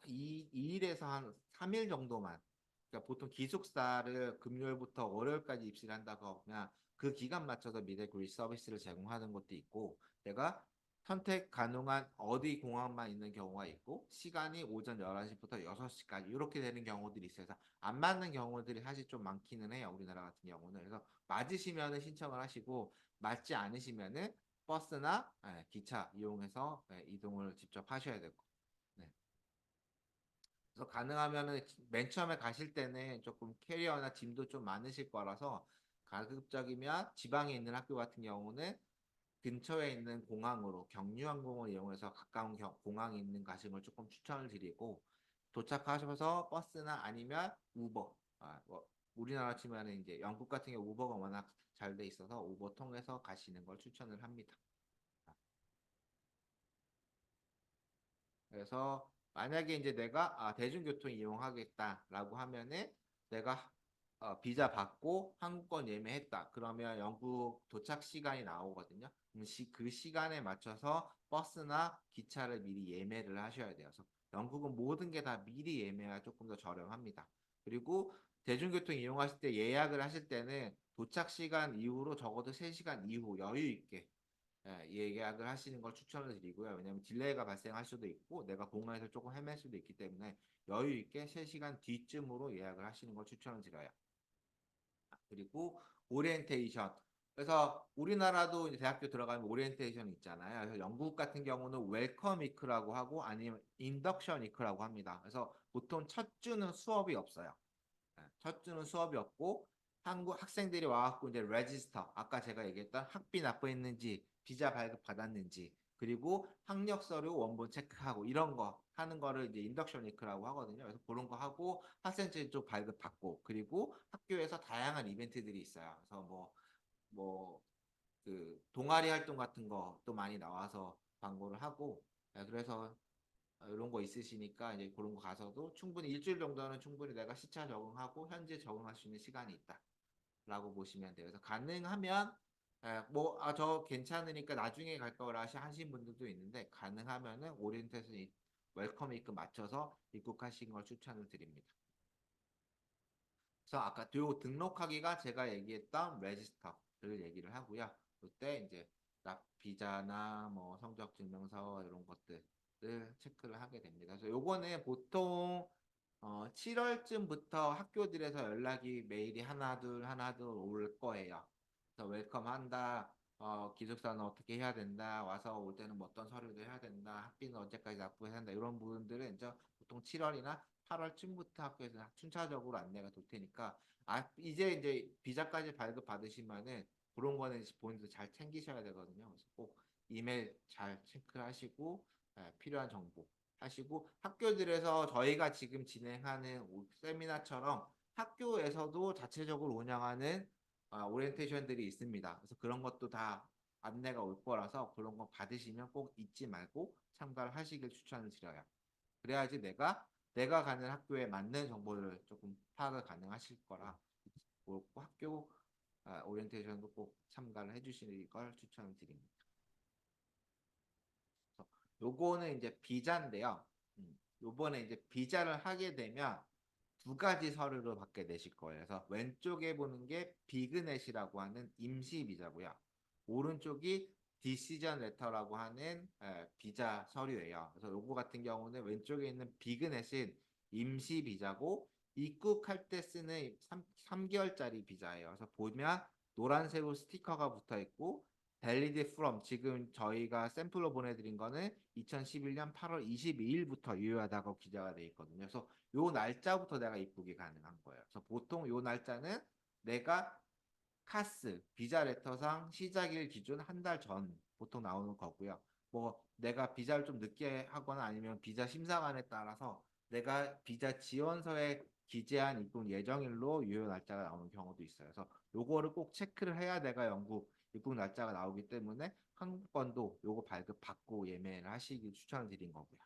이일에서 한 3일 정도만. 그러니까 보통 기숙사를 금요일부터 월요일까지 입시를 한다고 하면 그 기간 맞춰서 미대 구리 서비스를 제공하는 것도 있고 내가 선택 가능한 어디 공항만 있는 경우가 있고 시간이 오전 11시부터 6시까지 이렇게 되는 경우들이 있어서 안 맞는 경우들이 사실 좀 많기는 해요. 우리나라 같은 경우는. 그래서 맞으시면은 신청을 하시고 맞지 않으시면은 버스나 기차 이용해서 이동을 직접 하셔야 되고. 네. 그래서 가능하면은 맨 처음에 가실 때는 조금 캐리어나 짐도 좀 많으실 거라서 가급적이면 지방에 있는 학교 같은 경우는 근처에 있는 공항으로 경유항공을 이용해서 가까운 공항에 있는 가심을 조금 추천을 드리고 도착하셔서 버스나 아니면 우버 뭐 우리나라 치면은 이제 영국 같은 경우 우버가 워낙 잘 돼 있어서 우버 통해서 가시는 걸 추천을 합니다. 그래서 만약에 이제 내가 대중교통 이용하겠다라고 하면은 내가 비자 받고 항공권 예매했다. 그러면 영국 도착 시간이 나오거든요. 그럼 그 시간에 맞춰서 버스나 기차를 미리 예매를 하셔야 돼요. 그래서 영국은 모든 게 다 미리 예매가 조금 더 저렴합니다. 그리고 대중교통 이용하실 때 예약을 하실 때는 도착 시간 이후로 적어도 3시간 이후 여유 있게 예약을 하시는 걸 추천을 드리고요. 왜냐하면 딜레이가 발생할 수도 있고 내가 공항에서 조금 헤맬 수도 있기 때문에 여유 있게 3시간 뒤쯤으로 예약을 하시는 걸 추천을 드려요. 그리고 오리엔테이션. 그래서 우리나라도 이제 대학교 들어가면 오리엔테이션 있잖아요. 그래서 영국 같은 경우는 웰컴 위크라고 하고 아니면 인덕션 위크라고 합니다. 그래서 보통 첫 주는 수업이 없어요. 첫 주는 수업이 없고 한국 학생들이 와갖고 이제 레지스터 아까 제가 얘기했던 학비 납부했는지 비자 발급 받았는지 그리고 학력 서류 원본 체크하고 이런 거 하는 거를 이제 인덕션 위크라고 하거든요. 그래서 그런 거 하고 학생증 쪽 발급 받고 그리고 학교에서 다양한 이벤트들이 있어요. 그래서 뭐 그 동아리 활동 같은 것도 많이 나와서 광고를 하고 그래서 이런 거 있으시니까 이제 그런 거 가서도 충분히 일주일 정도는 충분히 내가 시차 적응하고 현재 적응할 수 있는 시간이 있다라고 보시면 돼요. 그래서 가능하면 저 괜찮으니까 나중에 갈 거라 하신 분들도 있는데 가능하면은 오리엔테이션 웰컴 위크 맞춰서 입국하신 걸 추천을 드립니다. 그래서 아까 요 등록하기가 제가 얘기했던 레지스터를 얘기를 하고요. 그때 이제 비자나 뭐 성적 증명서 이런 것들을 체크를 하게 됩니다. 그래서 요거는 보통 7월쯤부터 학교들에서 연락이 메일이 하나 둘 올 거예요. 그래서 웰컴 한다. 기숙사는 어떻게 해야 된다, 와서 올 때는 뭐 어떤 서류도 해야 된다, 학비는 언제까지 납부해야 된다, 이런 부분들은 이제 보통 7월이나 8월쯤부터 학교에서 순차적으로 안내가 될 테니까, 이제 비자까지 발급 받으시면은 그런 거는 이제 본인도 잘 챙기셔야 되거든요. 그래서 꼭 이메일 잘 체크하시고, 필요한 정보 하시고, 학교들에서 저희가 지금 진행하는 세미나처럼 학교에서도 자체적으로 운영하는 오리엔테이션들이 있습니다. 그래서 그런 것도 다 안내가 올 거라서 그런 거 받으시면 꼭 잊지 말고 참가를 하시길 추천을 드려요. 그래야지 내가 가는 학교에 맞는 정보를 조금 파악을 가능하실 거라 꼭 학교 오리엔테이션도 꼭 참가를 해주시는 걸 추천을 드립니다. 그래서 요거는 이제 비자인데요. 요번에 이제 비자를 하게 되면 두 가지 서류를 받게 되실 거예요. 그래서 왼쪽에 보는 게 비그넷이라고 하는 임시 비자고요. 오른쪽이 디시전 레터라고 하는 비자 서류예요. 그래서 요거 같은 경우는 왼쪽에 있는 비그넷은 임시 비자고 입국할 때 쓰는 3개월짜리 비자예요. 그래서 보면 노란색으로 스티커가 붙어 있고 valid from 지금 저희가 샘플로 보내드린 거는 2011년 8월 22일부터 유효하다고 기재가 되어 있거든요. 그래서 요 날짜부터 내가 입국이 가능한 거예요. 그래서 보통 요 날짜는 내가 카스 비자 레터상 시작일 기준 한 달 전 보통 나오는 거고요. 뭐 내가 비자를 좀 늦게 하거나 아니면 비자 심사관에 따라서 내가 비자 지원서에 기재한 입국 예정일로 유효 날짜가 나오는 경우도 있어요. 그래서 요거를 꼭 체크를 해야 내가 영국 입국 날짜가 나오기 때문에 항공권도 요거 발급받고 예매를 하시길 추천드린 거고요.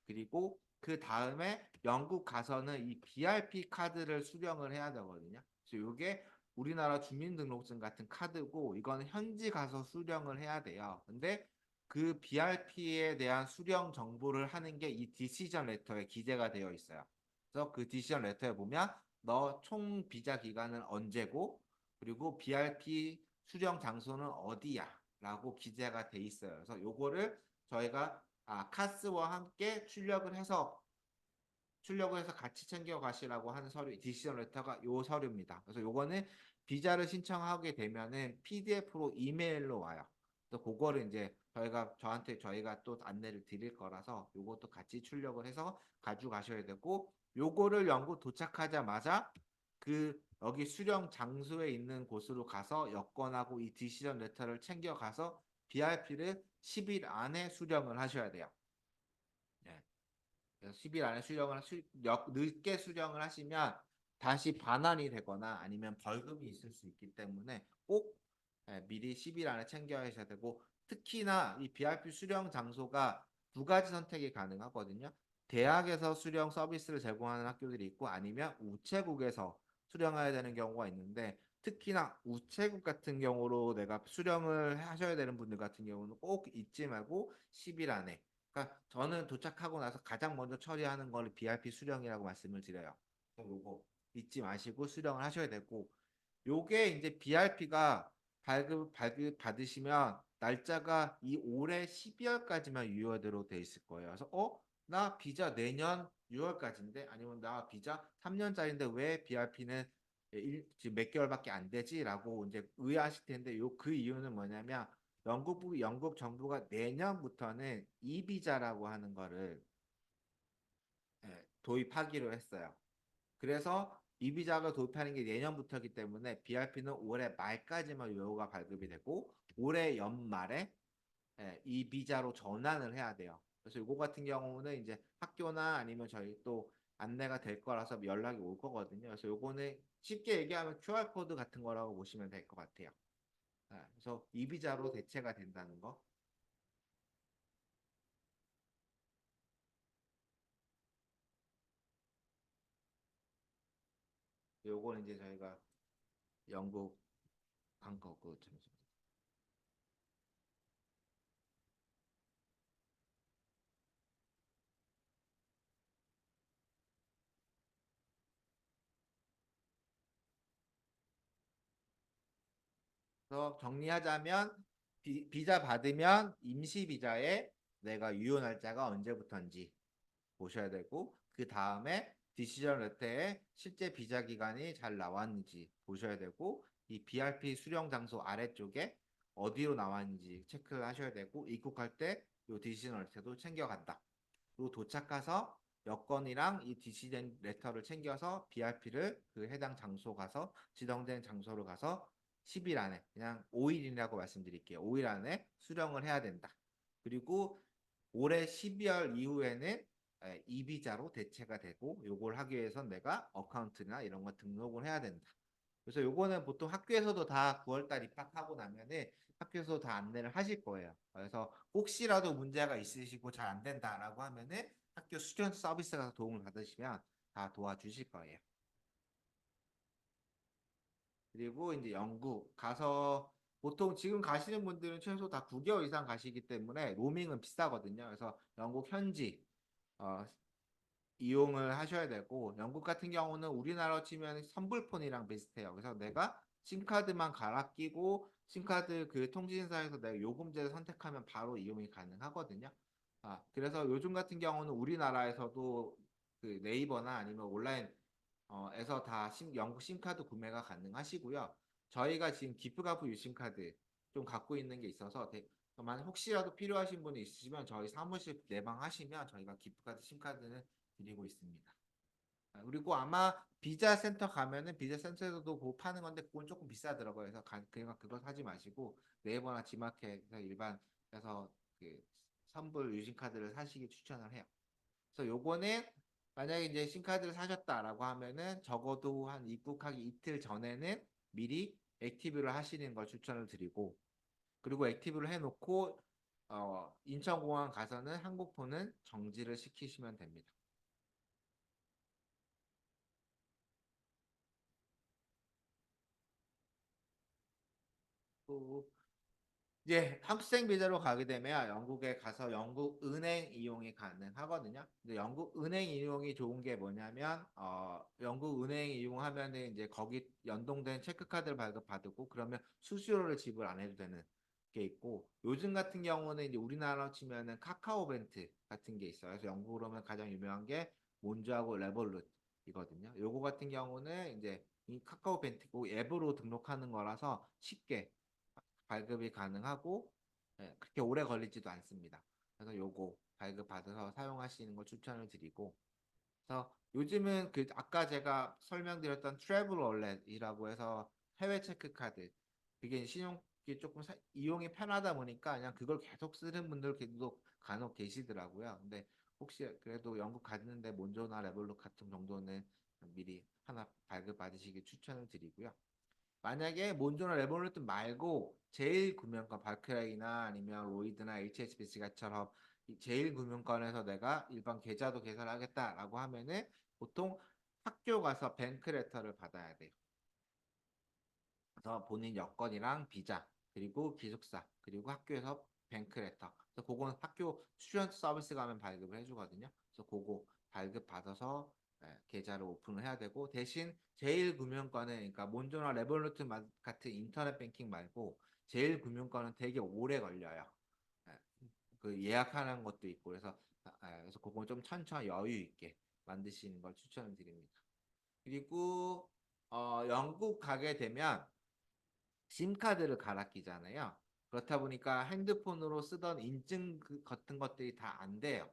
그리고 그 다음에 영국 가서는 이 BRP 카드를 수령을 해야 되거든요. 그래서 이게 우리나라 주민등록증 같은 카드고 이거는 현지 가서 수령을 해야 돼요. 근데 그 BRP에 대한 수령 정보를 하는 게 이 디시전 레터에 기재가 되어 있어요. 그래서 그 디시전 레터에 보면 너 총 비자 기간은 언제고 그리고 BRP 수령 장소는 어디야 라고 기재가 돼 있어요. 그래서 요거를 저희가 카스와 함께 출력을 해서 같이 챙겨 가시라고 하는 서류, 디시전 레터가 요 서류입니다. 그래서 요거는 비자를 신청하게 되면은 PDF로 이메일로 와요. 그래서 그거를 이제 저희가 또 안내를 드릴 거라서 요것도 같이 출력을 해서 가져가셔야 되고, 요거를 영국 도착하자마자 그 여기 수령 장소에 있는 곳으로 가서 여권하고 이 디시전 레터를 챙겨 가서 BRP를 10일 안에 수령을 하셔야 돼요. 예. 그래서 10일 안에 늦게 수령을 하시면 다시 반환이 되거나 아니면 벌금이 있을 수 있기 때문에 꼭 미리 10일 안에 챙겨야 되고, 특히나 이 BRP 수령 장소가 두 가지 선택이 가능하거든요. 대학에서 수령 서비스를 제공하는 학교들이 있고 아니면 우체국에서 수령해야 되는 경우가 있는데, 특히나 우체국 같은 경우로 내가 수령을 하셔야 되는 분들 같은 경우는 꼭 잊지 말고 10일 안에, 그러니까 저는 도착하고 나서 가장 먼저 처리하는 걸 BRP 수령이라고 말씀을 드려요. 요거 잊지 마시고 수령을 하셔야 되고, 요게 이제 BRP가 발급 받으시면 날짜가 이 올해 12월까지만 유효되로 돼 있을 거예요. 그래서 나 비자 내년 6월까지인데 아니면 나 비자 3년짜리인데 왜 BRP는 지금 몇 개월밖에 안 되지라고 이제 의아하실 텐데, 그 이유는 뭐냐면 영국 정부가 내년부터는 이비자라고 하는 거를 도입하기로 했어요. 그래서 이비자가 도입하는 게 내년부터이기 때문에 BRP는 올해 말까지만 유효가 발급이 되고 올해 연말에 이 비자로 전환을 해야 돼요. 그래서 이거 같은 경우는 이제 학교나 아니면 저희 또 안내가 될 거라서 연락이 올 거거든요. 그래서 요거는 쉽게 얘기하면 QR코드 같은 거라고 보시면 될 것 같아요. 그래서 이 비자로 대체가 된다는 거. 요거는 이제 저희가 영국 방콕 그 그래서 정리하자면 비자 받으면 임시 비자에 내가 유효 날짜가 언제부터인지 보셔야 되고, 그 다음에 디시전 레터에 실제 비자 기간이 잘 나왔는지 보셔야 되고, 이 BRP 수령 장소 아래쪽에 어디로 나왔는지 체크를 하셔야 되고 입국할 때 요 디시전 레터도 챙겨간다. 그리고 도착해서 여권이랑 이 디시전 레터를 챙겨서 BRP를 그 해당 장소 가서 지정된 장소로 가서 10일 안에 그냥 5일이라고 말씀드릴게요. 5일 안에 수령을 해야 된다. 그리고 올해 12월 이후에는 이비자로 대체가 되고 요걸 하기 위해서 내가 어카운트나 이런 거 등록을 해야 된다. 그래서 요거는 보통 학교에서도 다 9월달 입학하고 나면은 학교에서 다 안내를 하실 거예요. 그래서 혹시라도 문제가 있으시고 잘 안 된다라고 하면은 학교 수련 서비스 가서 도움을 받으시면 다 도와주실 거예요. 그리고 이제 영국 가서 보통 지금 가시는 분들은 최소 다 9개월 이상 가시기 때문에 로밍은 비싸거든요. 그래서 영국 현지 어, 이용을 하셔야 되고 영국 같은 경우는 우리나라 치면 선불폰이랑 비슷해요. 그래서 내가 심카드만 갈아 끼고 심카드 그 통신사에서 내가 요금제를 선택하면 바로 이용이 가능하거든요. 그래서 요즘 같은 경우는 우리나라에서도 그 네이버나 아니면 온라인 에서 다 영국 심카드 구매가 가능하시고요. 저희가 지금 기프가프 유심카드 좀 갖고 있는 게 있어서 만약 혹시라도 필요하신 분이 있으시면 저희 사무실 내방하시면 저희가 기프카드 심카드는 드리고 있습니다. 그리고 아마 비자 센터 가면은 비자 센터에서도 그거 파는 건데 그건 조금 비싸더라고요. 그래서 그냥 그거 사지 마시고 네이버나 지마켓에서 일반에서 그 선불 유심카드를 사시기 추천을 해요. 그래서 요거는 만약에 이제 신카드를 사셨다라고 하면은 적어도 한 입국하기 이틀 전에는 미리 액티브를 하시는 걸 추천을 드리고 그리고 액티브를 해놓고 인천공항 가서는 항공폰은 정지를 시키시면 됩니다. 또 이제 학생 비자로 가게 되면 영국에 가서 영국 은행 이용이 가능하거든요. 근데 영국 은행 이용이 좋은 게 뭐냐면 영국 은행 이용하면은 이제 거기 연동된 체크카드를 발급받고 그러면 수수료를 지불 안 해도 되는 게 있고 요즘 같은 경우는 이제 우리나라로 치면은 카카오벤트 같은 게 있어요. 그래서 영국으로 면 가장 유명한 게 몬조하고 레볼룻이거든요. 요거 같은 경우는 이제 이 카카오벤트고 앱으로 등록하는 거라서 쉽게 발급이 가능하고 그렇게 오래 걸리지도 않습니다. 그래서 요거 발급 받아서 사용하시는 걸 추천을 드리고 그래서 요즘은 그 아까 제가 설명드렸던 트래블 월렛이라고 해서 해외 체크 카드 그게 신용이 조금 이용이 편하다 보니까 그냥 그걸 계속 쓰는 분들 계속 간혹 계시더라고요. 근데 혹시 그래도 영국 갔는데 몬조나 레볼루 같은 정도는 미리 하나 발급 받으시길 추천을 드리고요. 만약에 몬조나 레볼루트 말고 제일금융권 바크레이나 아니면 로이드나 HSBC처럼 제일금융권에서 내가 일반 계좌도 개설하겠다라고 하면은 보통 학교 가서 뱅크 레터를 받아야 돼요. 그래서 본인 여권이랑 비자 그리고 기숙사 그리고 학교에서 뱅크 레터. 그래서 그거는 학교 스튜던트 서비스 가면 발급을 해주거든요. 그래서 그거 발급 받아서 계좌를 오픈을 해야 되고 대신 제일금융권은 그러니까 몬조나 레볼루트 같은 인터넷 뱅킹 말고 제일금융권은 되게 오래 걸려요. 예, 그 예약하는 것도 있고 그래서 그거 좀 천천히 여유 있게 만드시는 걸 추천을 드립니다. 그리고 영국 가게 되면 심카드를 갈아 끼잖아요. 그렇다 보니까 핸드폰으로 쓰던 인증 같은 것들이 다 안 돼요.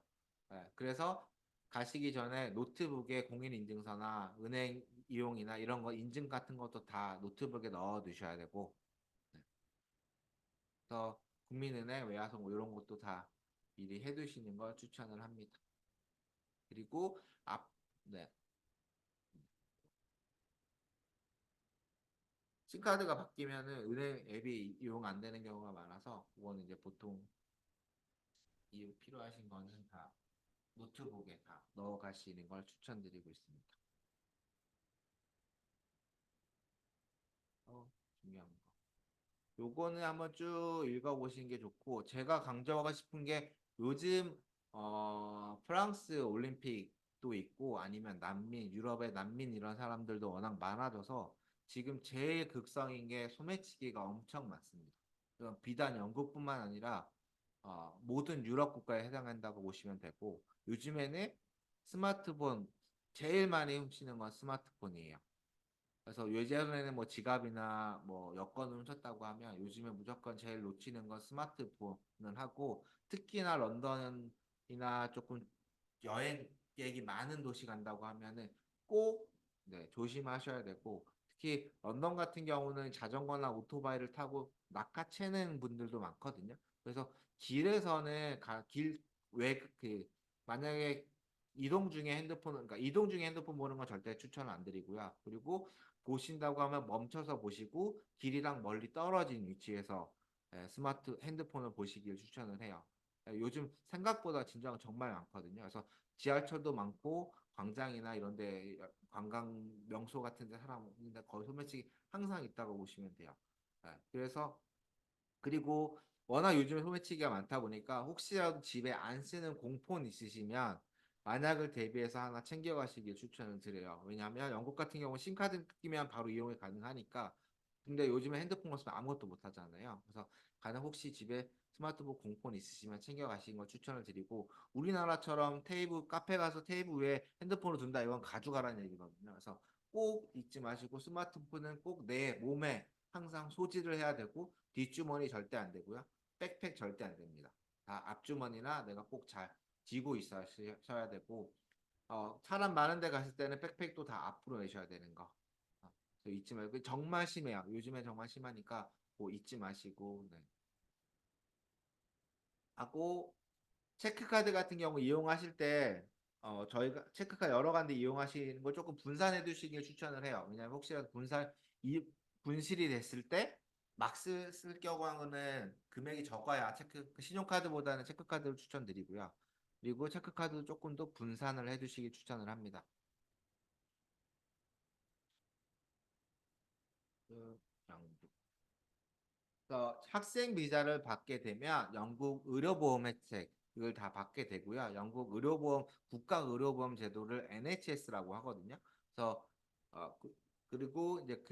그래서 가시기 전에 노트북에 공인인증서나 은행 이용이나 이런 거 인증 같은 것도 다 노트북에 넣어 두셔야 되고, 네. 그래서 국민은행, 외화성 뭐 이런 것도 다 미리 해두시는 걸 추천을 합니다. 그리고 네. 심카드가 바뀌면은 은행 앱이 이용 안 되는 경우가 많아서 그거는 이제 보통 이유 필요하신 거는 다 노트북에 다 넣어 가시는 걸 추천드리고 있습니다. 중요한 거. 요거는 한번 쭉 읽어보시는 게 좋고 제가 강조하고 싶은 게 요즘 프랑스 올림픽도 있고 아니면 난민 유럽의 난민 이런 사람들도 워낙 많아져서 지금 제일 극성인 게 소매치기가 엄청 많습니다. 비단 영국뿐만 아니라 모든 유럽 국가에 해당한다고 보시면 되고 요즘에는 스마트폰 제일 많이 훔치는 건 스마트폰이에요. 그래서 예전에는 뭐 지갑이나 뭐 여권을 훔쳤다고 하면 요즘에 무조건 제일 놓치는 건 스마트폰을 하고 특히나 런던이나 조금 여행 계획이 많은 도시 간다고 하면은 꼭 네, 조심하셔야 되고 특히 런던 같은 경우는 자전거나 오토바이를 타고 낚아채는 분들도 많거든요. 그래서 길에서는 길외그 만약에 이동 중에 그러니까 이동 중에 핸드폰 보는 건 절대 추천을 안 드리고요. 그리고 보신다고 하면 멈춰서 보시고 길이랑 멀리 떨어진 위치에서 스마트 핸드폰을 보시길 추천을 해요. 요즘 생각보다 진짜가 정말 많거든요. 그래서 지하철도 많고 광장이나 이런 데 관광 명소 같은 데 사람인데 거의 소매치기 항상 있다고 보시면 돼요. 그래서 그리고 워낙 요즘에 소매치기가 많다 보니까 혹시라도 집에 안 쓰는 공폰 있으시면 만약을 대비해서 하나 챙겨가시길 추천을 드려요. 왜냐하면 영국 같은 경우 심카드 끼면 바로 이용이 가능하니까 근데 요즘에 핸드폰 없으면 아무것도 못 하잖아요. 그래서 가능 혹시 집에 스마트폰 공폰 있으시면 챙겨가시는 걸 추천을 드리고 우리나라처럼 테이블 카페 가서 테이블 위에 핸드폰을 둔다 이건 가져가라는 얘기거든요. 그래서 꼭 잊지 마시고 스마트폰은 꼭 내 몸에 항상 소지를 해야 되고 뒷주머니 절대 안 되고요. 백팩 절대 안 됩니다. 다 앞주머니나 내가 꼭 잘 쥐고 있어야 되고 사람 많은 데 갔을 때는 백팩도 다 앞으로 내셔야 되는 거. 잊지 말고 정말 심해요. 요즘에 정말 심하니까 뭐 잊지 마시고 네. 하고 체크카드 같은 경우 이용하실 때 저희가 체크카드 여러 군데 이용하시는 걸 조금 분산해 두시길 추천을 해요. 왜냐하면 혹시라도 이, 분실이 됐을 때 막 쓸 경우는 금액이 적어야 그 신용카드보다는 체크카드를 추천드리고요. 그리고 체크카드 조금 더 분산을 해 두시길 추천을 합니다. 그 영국. 학생 비자를 받게 되면 영국 의료보험 혜택 이걸 다 받게 되고요. 영국 의료보험 국가 의료보험 제도를 NHS라고 하거든요. 그래서 그리고 이제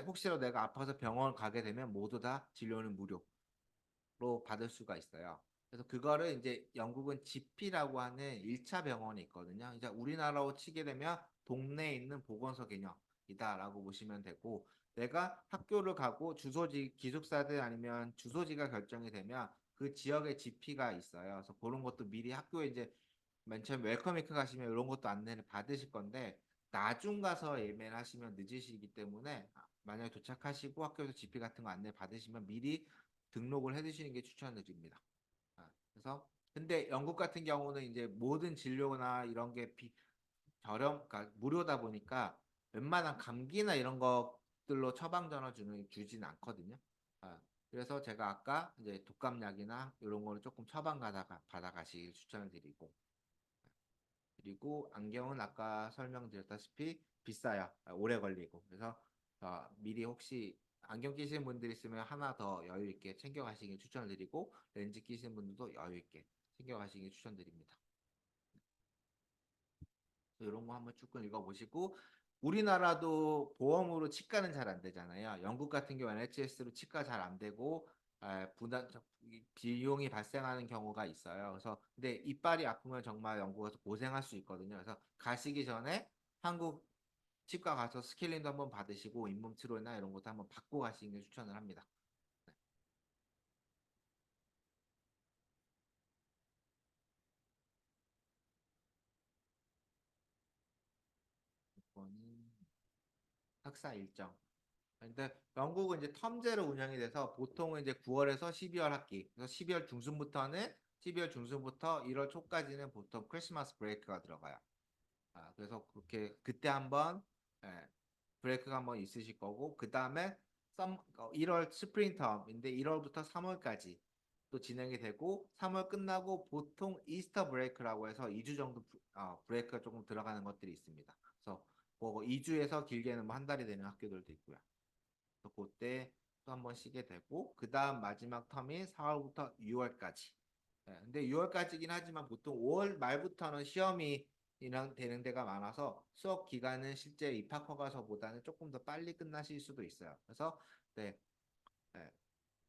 혹시라도 내가 아파서 병원 가게 되면 모두 다 진료는 무료로 받을 수가 있어요. 그래서 그거를 이제 영국은 GP라고 하는 1차 병원이 있거든요. 이제 우리나라로 치게 되면 동네에 있는 보건소 개념이다라고 보시면 되고 내가 학교를 가고 주소지 기숙사든 아니면 주소지가 결정이 되면 그 지역에 GP가 있어요. 그래서 그런 것도 미리 학교에 이제 맨 처음 웰컴이크 가시면 이런 것도 안내를 받으실 건데 나중 가서 예매를 하시면 늦으시기 때문에 만약에 도착하시고 학교에서 GP 같은 거 안내 받으시면 미리 등록을 해두시는 게 추천드립니다. 그래서 근데 영국 같은 경우는 이제 모든 진료나 이런 게 그러니까 무료다 보니까 웬만한 감기나 이런 것들로 처방 전화 주진 않거든요. 아, 그래서 제가 아까 이제 독감약이나 이런 거를 조금 처방 받아가시길 추천을 드리고 그리고 안경은 아까 설명드렸다시피 비싸요. 오래 걸리고 그래서 미리 혹시 안경 끼시는 분들 있으면 하나 더 여유 있게 챙겨가시길 추천을 드리고 렌즈 끼시는 분들도 여유 있게 챙겨가시길 추천드립니다. 이런 거 한번 쭉 읽어보시고 우리나라도 보험으로 치과는 잘 안 되잖아요. 영국 같은 경우 NHS로 치과 잘 안 되고 부담 비용이 발생하는 경우가 있어요. 그래서 근데 이빨이 아프면 정말 영국에서 고생할 수 있거든요. 그래서 가시기 전에 한국 치과 가서 스케일링도 한번 받으시고 잇몸 치료나 이런 것도 한번 받고 가시는 게 추천을 합니다. 이거는 학사 일정. 근데 영국은 이제 텀제로 운영이 돼서 보통은 이제 9월에서 12월 학기. 그래서 12월 중순부터 1월 초까지는 보통 크리스마스 브레이크가 들어가요. 그래서 그렇게 그때 한번 예, 브레이크가 한번 있으실 거고 그 다음에 1월 스프링 텀인데 1월부터 3월까지 또 진행이 되고 3월 끝나고 보통 이스터 브레이크라고 해서 2주 정도 브레이크가 조금 들어가는 것들이 있습니다. 그래서 뭐 2주에서 길게는 뭐 한 달이 되는 학교들도 있고요. 그때 또 한 번 쉬게 되고 그 다음 마지막 텀이 4월부터 6월까지. 근데 6월까지긴 하지만 보통 5월 말부터는 시험이 되는 데가 많아서 수업 기간은 실제 입학 허가서보다는 조금 더 빨리 끝나실 수도 있어요. 그래서 네, 네.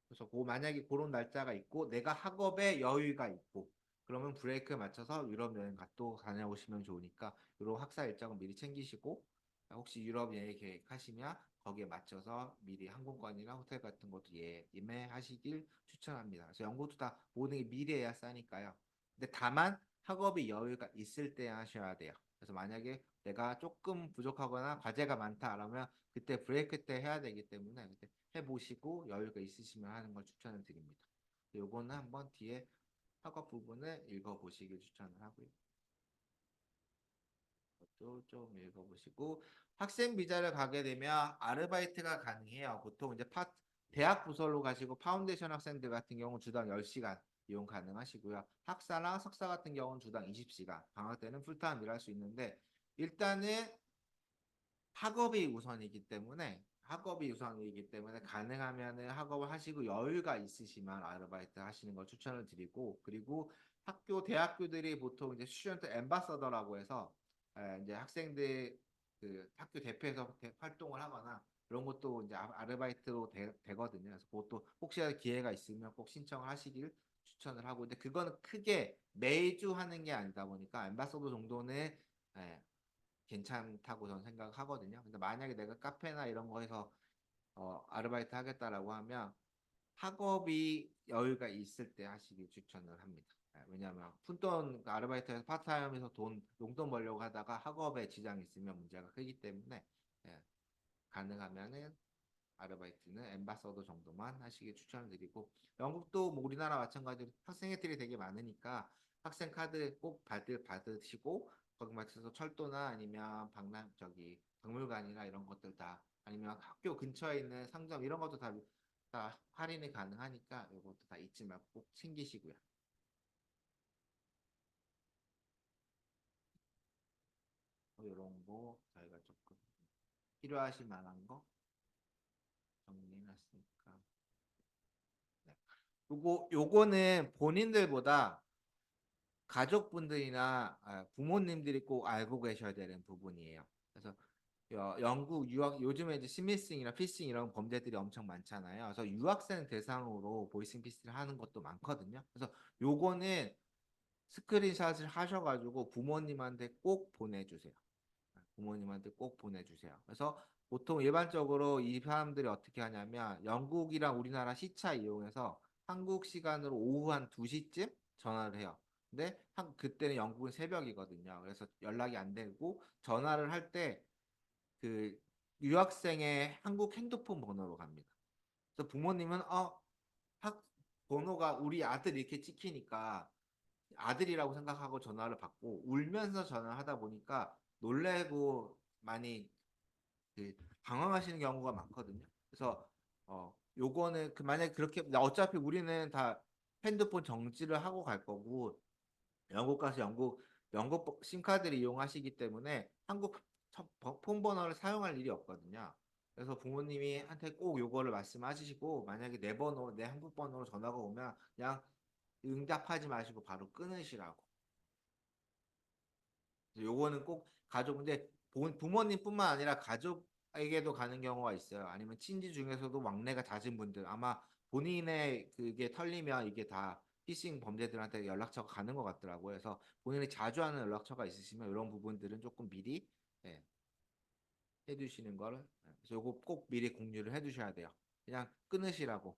그래서 만약에 그런 날짜가 있고 내가 학업에 여유가 있고 그러면 브레이크에 맞춰서 유럽 여행 또 다녀오시면 좋으니까 이런 학사 일정을 미리 챙기시고 혹시 유럽 여행 계획하시면 거기에 맞춰서 미리 항공권이나 호텔 같은 것도 예매하시길 추천합니다. 그래서 영국도 다 모든 게 미래야 싸니까요. 근데 다만 학업이 여유가 있을 때 하셔야 돼요. 그래서 만약에 내가 조금 부족하거나 과제가 많다 그러면 그때 브레이크 때 해야 되기 때문에 그때 해보시고 여유가 있으시면 하는 걸 추천을 드립니다. 요거는 한번 뒤에 학업 부분을 읽어보시길 추천을 하고요. 것도 좀 읽어보시고 학생 비자를 가게 되면 아르바이트가 가능해요. 보통 이제 대학 부설로 가시고 파운데이션 학생들 같은 경우 주당 10시간 이용 가능하시고요. 학사나 석사 같은 경우는 주당 20시간, 방학 때는 풀타임 일할 수 있는데 일단은 학업이 우선이기 때문에 가능하면은 학업을 하시고 여유가 있으시면 아르바이트 하시는 걸 추천을 드리고 그리고 대학교들이 보통 이제 스튜던트 엠바서더라고 해서 이제 학생들 그 학교 대표에서 활동을 하거나 그런 것도 이제 아르바이트로 되거든요. 그래서 그것도 혹시라도 기회가 있으면 꼭 신청을 하시길 추천을 하고 근데 그거는 크게 매주 하는 게 아니다 보니까 엠바서더 정도는 예, 괜찮다고 저는 생각하거든요. 근데 만약에 내가 카페나 이런 거에서 아르바이트 하겠다라고 하면 학업이 여유가 있을 때 하시길 추천을 합니다. 왜냐하면 푼돈 아르바이트에서 파트타임에서 용돈 벌려고 하다가 학업에 지장이 있으면 문제가 크기 때문에 예, 가능하면은 아르바이트는 엠바서더 정도만 하시길 추천드리고 영국도 뭐 우리나라 마찬가지로 학생 혜택이 되게 많으니까 학생 카드 꼭 받으시고 거기 맞춰서 철도나 아니면 박물관이나 이런 것들 다 아니면 학교 근처에 있는 상점 이런 것도 다 할인이 가능하니까 이것도 다 잊지 말고 꼭 챙기시고요. 이런 거 저희가 조금 필요하실 만한 거 정리해놨으니까 네. 요거는 본인들보다 가족분들이나 부모님들이 꼭 알고 계셔야 되는 부분이에요. 그래서 영국 유학 요즘에 이제 스미싱이나 피싱 이런 범죄들이 엄청 많잖아요. 그래서 유학생 대상으로 보이싱 피싱을 하는 것도 많거든요. 그래서 요거는 스크린샷을 하셔가지고 부모님한테 꼭 보내주세요. 부모님한테 꼭 보내주세요. 그래서 보통 일반적으로 이 사람들이 어떻게 하냐면 영국이랑 우리나라 시차 이용해서 한국 시간으로 오후 한 2시쯤 전화를 해요. 근데 그때는 영국은 새벽이거든요. 그래서 연락이 안 되고 전화를 할 때 그 유학생의 한국 핸드폰 번호로 갑니다. 그래서 부모님은 학 번호가 우리 아들 이렇게 찍히니까 아들이라고 생각하고 전화를 받고 울면서 전화하다 보니까 놀래고 많이 그 당황하시는 경우가 많거든요. 그래서 요거는 만약에 그렇게 어차피 우리는 다 핸드폰 정지를 하고 갈 거고 영국 가서 영국 심카드를 이용하시기 때문에 한국 폰 번호를 사용할 일이 없거든요. 그래서 부모님이 한테 꼭 요거를 말씀하시고 만약에 내 한국 번호로 전화가 오면 그냥 응답하지 마시고 바로 끊으시라고. 요거는 꼭 가족인데 부모님뿐만 아니라 가족에게도 가는 경우가 있어요. 아니면 친지 중에서도 왕래가 잦은 분들 아마 본인의 그게 털리면 이게 다 피싱 범죄들한테 연락처가 가는 것 같더라고요. 그래서 본인이 자주 하는 연락처가 있으시면 이런 부분들은 조금 미리 예, 해두시는 거를 그래서 요거 꼭 미리 공유를 해두셔야 돼요. 그냥 끊으시라고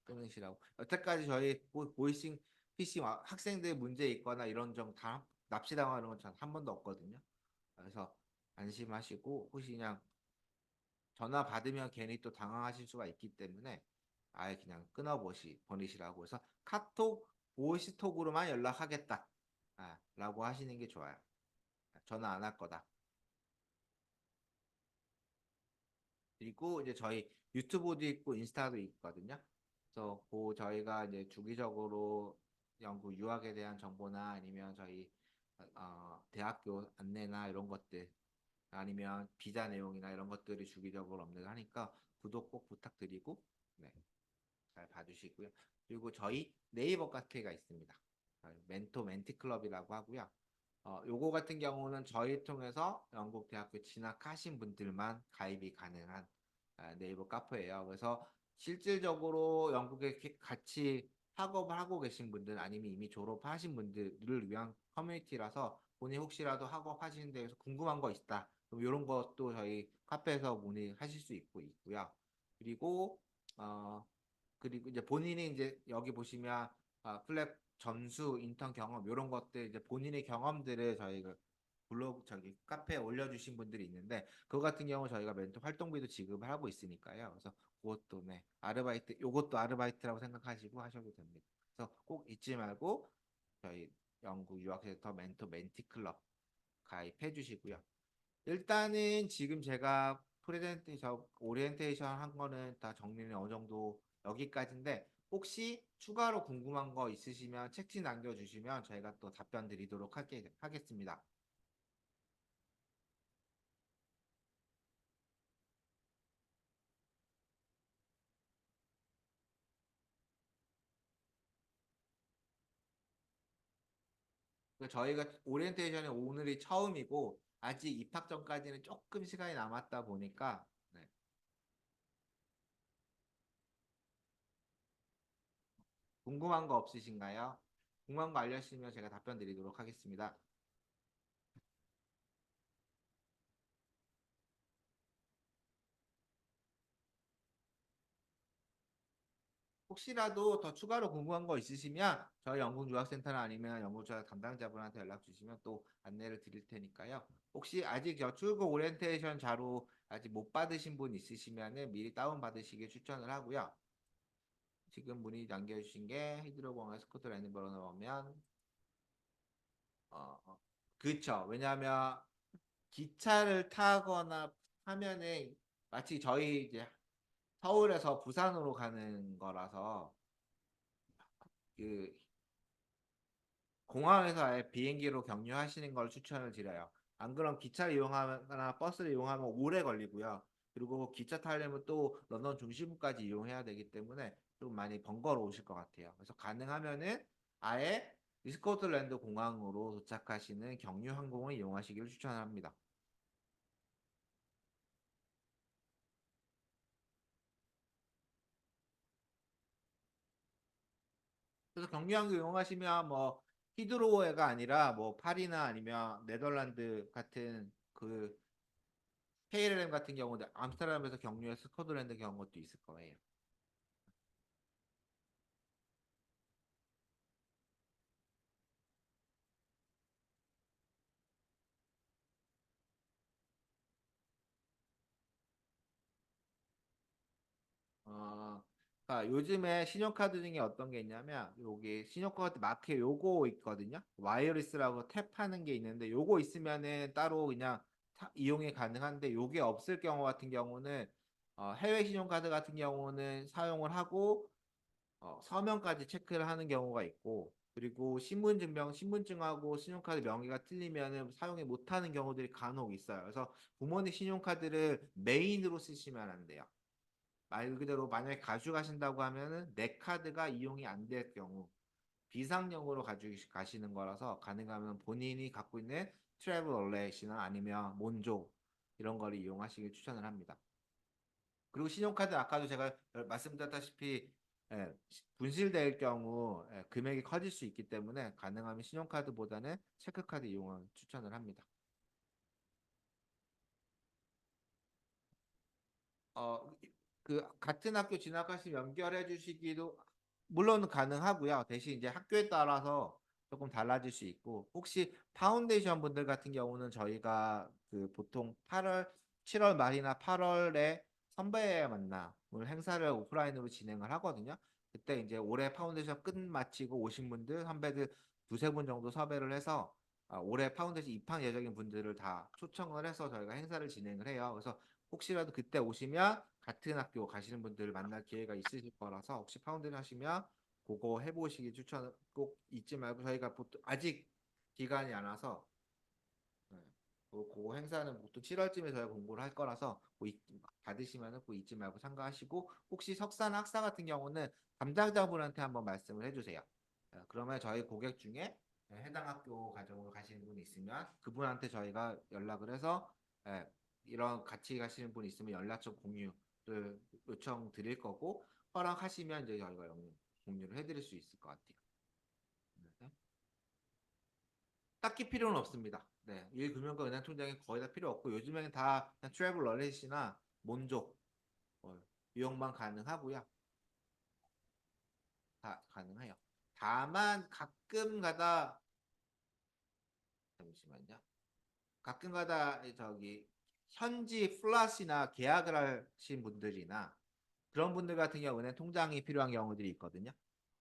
끊으시라고. 여태까지 저희 보이싱 피싱 학생들 문제 있거나 이런 점 다 납치당하는 건 전 한 번도 없거든요. 그래서 안심하시고 혹시 그냥 전화 받으면 괜히 또 당황하실 수가 있기 때문에 아예 그냥 버리시라고 해서 카톡, 보이스톡으로만 연락하겠다. 라고 하시는 게 좋아요. 전화 안 할 거다. 그리고 이제 저희 유튜브도 있고 인스타도 있거든요. 그래서 저희가 이제 주기적으로 영국 유학에 대한 정보나 아니면 저희 대학교 안내나 이런 것들 아니면 비자 내용이나 이런 것들이 주기적으로 업로드 하니까 구독 꼭 부탁드리고 네, 잘 봐주시고요. 그리고 저희 네이버 카페가 있습니다. 멘티클럽이라고 하고요. 요거 같은 경우는 저희 통해서 영국 대학교 진학하신 분들만 가입이 가능한 네이버 카페예요. 그래서 실질적으로 영국에 같이 학업을 하고 계신 분들 아니면 이미 졸업하신 분들을 위한 커뮤니티라서 본인 혹시라도 학업하시는 데에서 궁금한 거 있다 이런 것도 저희 카페에서 문의하실 수 있고요. 그리고 어 그리고 이제 본인이 이제 여기 보시면 플랫 점수, 인턴 경험 이런 것들 이제 본인의 경험들을 저희 그 블로그 저기 카페에 올려주신 분들이 있는데 그거 같은 경우 저희가 멘토 활동비도 지급을 하고 있으니까요. 그래서 그것도 네 아르바이트 요것도 아르바이트라고 생각하시고 하셔도 됩니다. 그래서 꼭 잊지 말고 저희 영국 유학센터 멘토 멘티 클럽 가입해 주시고요. 일단은 지금 제가 프레젠테이션, 오리엔테이션 한 거는 다 정리는 어느 정도 여기까지인데 혹시 추가로 궁금한 거 있으시면 책지 남겨주시면 저희가 또 답변 드리도록 하겠습니다. 저희가 오리엔테이션이 오늘이 처음이고 아직 입학 전까지는 조금 시간이 남았다 보니까 네. 궁금한 거 없으신가요? 궁금한 거 알려주시면 제가 답변 드리도록 하겠습니다. 혹시라도 더 추가로 궁금한 거 있으시면 저희 영국유학센터나 아니면 영국유학 담당자분한테 연락 주시면 또 안내를 드릴 테니까요. 혹시 아직 저 출국 오리엔테이션 자료 아직 못 받으신 분 있으시면 미리 다운 받으시길 추천을 하고요. 지금 문의 남겨주신 게 히드로공항 스코틀랜드 버너 오면 어, 어, 그쵸. 왜냐하면 기차를 타거나 하면은 마치 저희 이제 서울에서 부산으로 가는 거라서 그 공항에서 아예 비행기로 경유하시는 걸 추천을 드려요. 안 그럼 기차를 이용하거나 버스를 이용하면 오래 걸리고요. 그리고 기차 타려면 또 런던 중심부까지 이용해야 되기 때문에 좀 많이 번거로우실 것 같아요. 그래서 가능하면은 아예 스코틀랜드 공항으로 도착하시는 경유 항공을 이용하시기를 추천합니다. 그래서 경유항공 이용하시면 뭐 히드로우가 아니라 뭐 파리나 아니면 네덜란드 같은 그 KLM 같은 경우는 암스테르담에서 경유해서 스코틀랜드 경것도 있을 거예요. 그러니까 요즘에 신용카드 중에 어떤 게 있냐면 여기 신용카드 마크 요거 있거든요. 와이어리스라고 탭하는 게 있는데 요거 있으면은 따로 그냥 이용이 가능한데 요게 없을 경우 같은 경우는 해외 신용카드 같은 경우는 사용을 하고 서명까지 체크를 하는 경우가 있고 그리고 신분증하고 신용카드 명의가 틀리면은 사용이 못하는 경우들이 간혹 있어요. 그래서 부모님 신용카드를 메인으로 쓰시면 안 돼요. 말 그대로 만약에 가져가신다고 하면은 내 카드가 이용이 안 될 경우 비상용으로 가지고 가시는 거라서 가능하면 본인이 갖고 있는 트래블 월렛이나 아니면 몬조 이런 거를 이용하시길 추천을 합니다. 그리고 신용카드 아까도 제가 말씀드렸다시피 분실될 경우 금액이 커질 수 있기 때문에 가능하면 신용카드보다는 체크카드 이용을 추천을 합니다. 어, 그 같은 학교 진학하시면 연결해 주시기도 물론 가능하고요. 대신 이제 학교에 따라서 조금 달라질 수 있고 혹시 파운데이션 분들 같은 경우는 저희가 그 보통 8월, 7월 말이나 8월에 선배 만남을 행사를 오프라인으로 진행을 하거든요. 그때 이제 올해 파운데이션 끝 마치고 오신 분들 선배들 두세 분 정도 섭외를 해서 올해 파운데이션 입학 예정인 분들을 다 초청을 해서 저희가 행사를 진행을 해요. 그래서 혹시라도 그때 오시면 같은 학교 가시는 분들을 만날 기회가 있으실 거라서 혹시 파운드를 하시면 그거 해보시기 추천 꼭 잊지 말고 저희가 보통 아직 기간이 안 와서 네, 그거 행사는 보통 7월쯤에 저희가 공고를 할 거라서 받으시면은 꼭 잊지 말고 참가하시고 혹시 석사나 학사 같은 경우는 담당자분한테 한번 말씀을 해주세요. 그러면 저희 고객 중에 해당 학교 가정으로 가시는 분이 있으면 그분한테 저희가 연락을 해서 예, 이런 같이 가시는 분 있으면 연락처 공유를 요청 드릴 거고 허락하시면 이제 저희가 공유를 해드릴 수 있을 것 같아요. 네. 딱히 필요는 없습니다. 네, 일금융과 은행통장이 거의 다 필요 없고 요즘에는 다 그냥 트래블 러렛이나 몬족 이용만 가능하고요. 다 가능해요. 다만 가끔 가다 잠시만요. 가끔 가다 저기 현지 플러스나 계약을 하신 분들이나 그런 분들 같은 경우는 통장이 필요한 경우들이 있거든요.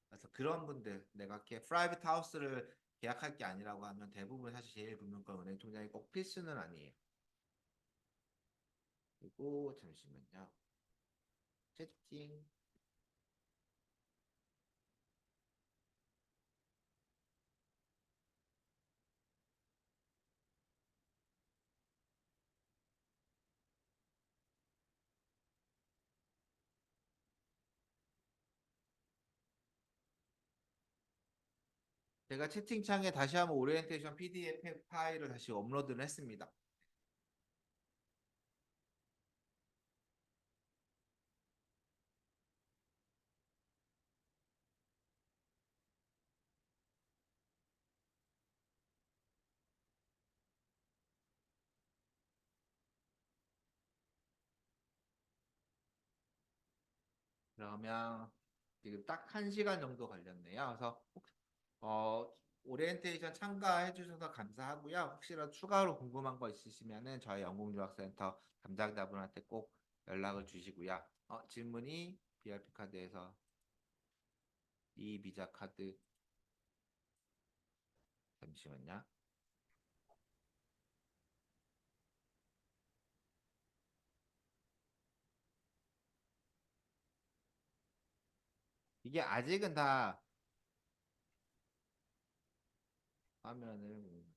그래서 그런 분들 내가 이렇게 프라이빗 하우스를 계약할 게 아니라고 하면 대부분 사실 제일금융권 은행 통장이 꼭 필수는 아니에요. 그리고 잠시만요. 채팅. 제가 채팅창에 다시 한번 오리엔테이션 PDF 파일을 다시 업로드를 했습니다. 그러면 지금 딱 1시간 정도 걸렸네요. 그래서 어, 오리엔테이션 참가해 주셔서 감사하고요. 혹시라도 추가로 궁금한 거 있으시면은 저희 영국유학센터 담당자분한테 꼭 연락을 주시고요. 질문이 BRP 카드에서 이 비자 카드 잠시만요. 이게 아직은 다 화면을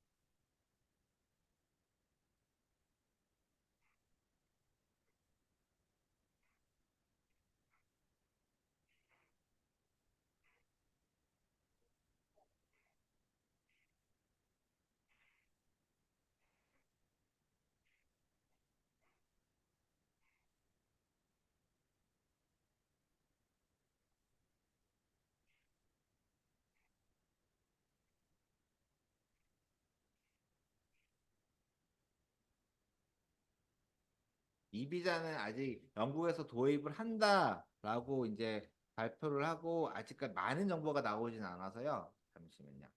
이 비자는 아직 영국에서 도입을 한다라고 이제 발표를 하고 아직까지 많은 정보가 나오진 않아서요. 잠시만요.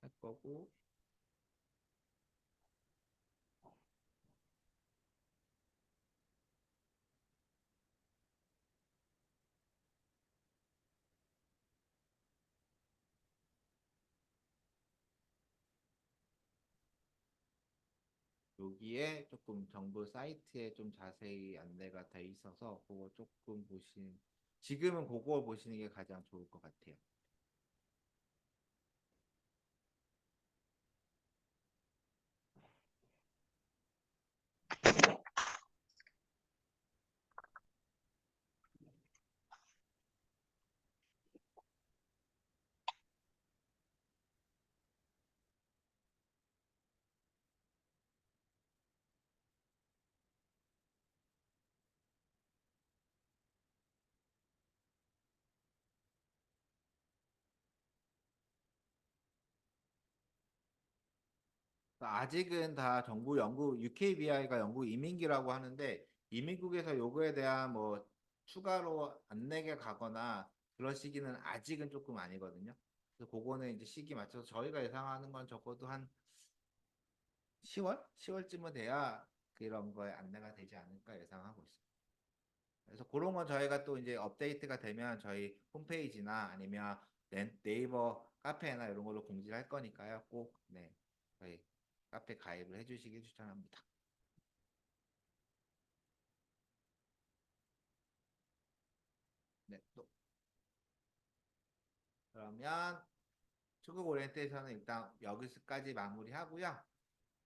할 거고 여기에 조금 정부 사이트에 좀 자세히 안내가 돼 있어서 그거 조금 지금은 그거 보시는 게 가장 좋을 것 같아요. 아직은 다 정부 영국 UKBI가 영국 이민기라고 하는데 이민국에서 요거에 대한 뭐 추가로 안내게 가거나 그런 시기는 아직은 조금 아니거든요. 그래서 그거는 이제 시기 맞춰서 저희가 예상하는 건 적어도 한 10월? 10월쯤은 돼야 그런 거에 안내가 되지 않을까 예상하고 있습니다. 그래서 그런 건 저희가 또 이제 업데이트가 되면 저희 홈페이지나 아니면 네이버 카페나 이런 걸로 공지를 할 거니까요. 꼭 네, 저희 카페 가입을 해주시길 추천합니다. 네, 또 그러면 초급 오리엔테이션은 일단 여기서까지 마무리하고요.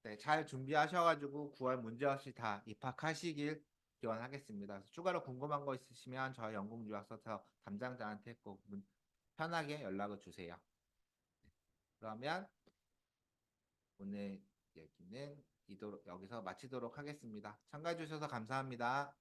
네, 잘 준비하셔가지고 9월 문제없이 다 입학하시길 기원하겠습니다. 그래서 추가로 궁금한 거 있으시면 저희 영국유학센터 담당자한테 꼭 편하게 연락을 주세요. 그러면 오늘 얘기는 여기서 마치도록 하겠습니다. 참가해 주셔서 감사합니다.